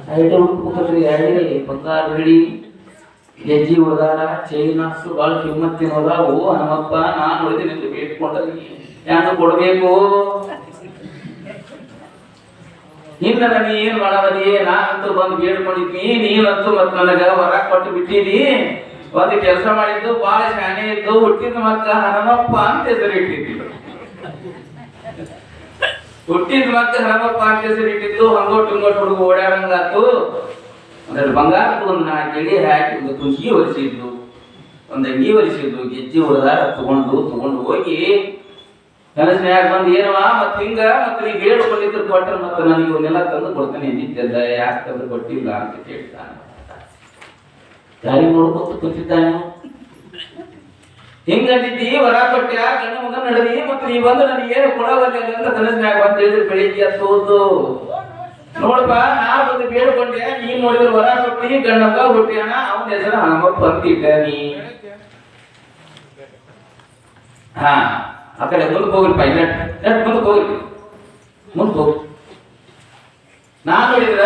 S2: ಹಳ್ಳಿ ಬಂಗಾರ ಹಿಡಿ ಗೆಜ್ಜಿ ಉಳಿದಾರ ಚೈನಾಸು ಭಾಳ ಕಿಮ್ಮತ್ತಿನ ಹೋದಾವು. ನಮ್ಮಪ್ಪ ನಾನು ಉಳಿದಿನಿ ಅಂತ ಬೇಡ್ಕೊಂಡ ಯಾರು ಕೊಡ್ಬೇಕು ಇನ್ನ ನೀ ಏನ್ ಮಾಡಬದಿ ನಾನಂತೂ ಬಂದು ಬೇಡ್ಕೊಂಡಿದ್ನಿ ನೀನಂತೂ ಮತ್ ನನಗ ಹೊರ ಕೊಟ್ಟು ಬಿಟ್ಟಿದಿ ಒಂದು ಕೆಲಸ ಮಾಡಿದ್ದು ಬಾಳ ಶಾಣೆ ಇದ್ದು ಹುಟ್ಟಿದ ಮಕ್ಕ ಹನುಮಪ್ಪ ಅಂತ ಹೆಸರು ಇಟ್ಟಿದ್ದಿ ಹುಟ್ಟಿದ ಮಕ್ಕ ಹನುಮಪ್ಪ ಅಂತ ಹೆಸರು ಇಟ್ಟಿದ್ದು ಹಂಗೋಟ್ ಹಿಂಗೋಟ್ ಹುಡುಗ ಓಡಾಡಂಗಾತು ಅಂದ್ರೆ ಬಂಗಾರದ ಒಂದು 4 ಎಳೆ ಹಾಕಿ ಒಂದು ಕುಂಚಿ ಒರೆಸಿದ್ದು ಒಂದು ಅಂಗಿ ಒರೆಸಿದ್ದು ಗೆಜ್ಜೆ ಹೊಡೆದಾರ ತಗೊಂಡು ಹೋಗಿ ಕನಸಿನ್ಯಾಗ ಬಂದು ಏನವಾ ಮತ್ ಹಿಂಗ ಮತ್ ನೀ ಬೇಡ್ಕೊಂಡಿದ್ರು ಕೊಟ್ಟರೆ ಮತ್ತೆ ನನಗೆ ಇವನ್ನೆಲ್ಲ ತಂದು ಕೊಡ್ತಾನೆ ನಿಂತಿದ್ದ ಯಾಕೆ ತಂದು ಕೊಟ್ಟಿಲ್ಲ ಅಂತ ಕೇಳ್ತಾನೆ ದಾರಿ ನೋಡ್ಕೊತ ಕೂತಿದ್ದಾನೆ ಹಿಂಗಂದಿದ್ದಿ ವರ ಕೊಟ್ಟ್ಯಾ ಗಂಡ ಮಗ ನಡೆದಿ ಮತ್ತೆ ನೀ ಬಂದು ನನಗೆ ಏನು ಕೊಡವಲ್ಲ ಅಂತ ಕನಸಿನ್ಯಾಗ ಬಂದು ಹೇಳಿದ್ರೆ ಬೆಳಿಗ್ಗೆ ಹತ್ತೋದು ನೋಡಪ್ಪ ನಾ ಬಂದು ಬೇಡ್ಕೊಂಡೆ ನೀನ್ ನೋಡಿದ್ರೆ ವರ ಕೊಟ್ಟಿ ಗಂಡ ಮಗ ಹುಟ್ಟ್ಯಾನ ಅವನ ಹೆಸರು ಹನುಮಪ್ಪ ಅಂತಿದ್ದ ನೀ ಹಾ ಆ ಕಡೆ ಮುಂದಕ್ಕೆ ಹೋಗ್ರಿಪ್ಪ ನೆಟ್ ಮುಂದಕ್ಕೆ ಹೋಗ್ರಿ ಮುಂದಕ್ಕೆ ಹೋಗ್ರಿ ನಾನ್ ನೋಡಿದ್ರ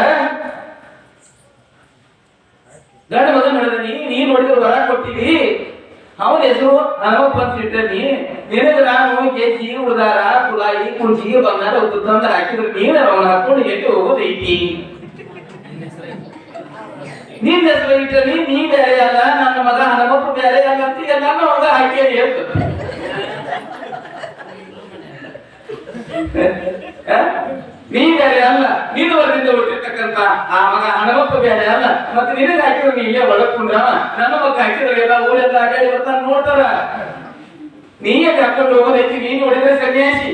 S2: ಗಂಡ ಮಗ ನೋಡಿದ ನೀ ನೋಡಿದ್ರೆ ವರ ಕೊಟ್ಟಿದಿ ಅವನ ಹೆಸರು ಹನುಮಪ್ಪ ಅಂತ ಇಟ್ಟನಿ ನಿನಗೆ ನಾನು ಗೆಜ್ಜಿ ಉದಾರ ಕುಲಾಯಿ ಕುಂಚಿ ಬಂಗಾರ ತಂದು ಹಾಕಿದ್ರೆ ನೀನು ಅವನ ಹಾಕೊಂಡು ಎಲ್ಲಿ ಹೋಗೋದೈತಿ ನಿನ್ನ ಹೆಸರು ಇಟ್ಟನಿ ನೀ ಬೇರೆ ಅಲ್ಲ ನನ್ನ ಮಗ ಹನುಮಪ್ಪ ಬೇರೆ ಅಲ್ಲ ಅಂತ ಎಲ್ಲಾನು ಮಗ ಹಾಕಿ ಹೇಳ್ತದೆ ನೀ ಬೇರೆ ಅಲ್ಲ ನೀನು ವರದಿಂದ ಹುಟ್ಟಿರ್ತಕ್ಕಂತ ಆ ಮಗ ಹನುಮಪ್ಪ ಬೇರೆ ಅಲ್ಲ ಮತ್ತೆ ನಿನಗೆ ಹಾಕಿದ್ರೆ ನೀ ಇಲ್ಲೇ ಒಳಗ್ಕೊಂಡ್ರ ನನ್ನ ಮಗ ಹಾಕಿದ್ರೆ ಎಲ್ಲ ಊರೆಲ್ಲ ಅಡ್ಡಾಡಿ ಬರ್ತಾನ ನೋಡ್ತಾರ ನೀಯೇ ಕರ್ಕೊಂಡು ಹೋಗೋದೈತಿ ನೀ ನೋಡಿದ್ರೆ ಸನ್ಯಾಸಿ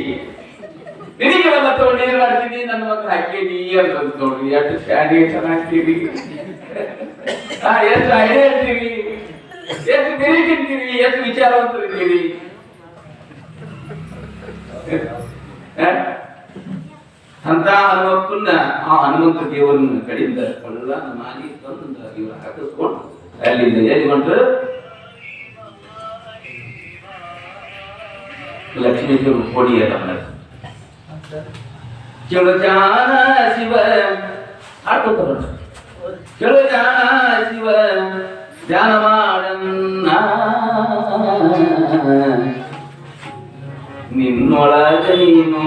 S2: ನಿನಗೆ ಮತ್ತೆ ಒಳ್ಳೆ ಮಾಡ್ತೀನಿ ನನ್ನ ಮಗ ಹಾಕೀನಿ ಅಂತ ನೋಡ್ರಿ ಎಷ್ಟು ಶಾಡಿ ಚೆನ್ನಾಗ್ತೀವಿ ಎಷ್ಟು ಐಡಿಯಾ ಇರ್ತೀವಿ ಎಷ್ಟು ಬೆರಿ ತಿಂತೀವಿ ಎಷ್ಟು ವಿಚಾರವಂತರಿದ್ದೀವಿ ಅಂತ ಹನುಮಪ್ಪನ್ನ ಆ ಹನುಮಂತ ದೇವರನ್ನ ಕಡೆಯಿಂದ ಕೊಳ್ಳ ಮಾಡಿ ತಂದು ಇವ್ರು ಹಾಕಿಸ್ಕೊಂಡು ಅಲ್ಲಿಂದ ಎಲ್ಲಿ ಹೊಂಟ್ರು ಲಕ್ಷ್ಮೀದೇವರು ಕೊಡಿಯಲ್ಲ ಚಲೋ ಜಾನ ಶಿವ ಹಾಡ್ಕೊತಾರ ಚಲೋ ಜಾನ ಶಿವ ಧ್ಯಾನ ಮಾಡನ್ನ ನಿನ್ನೊಳಗ ನೀನು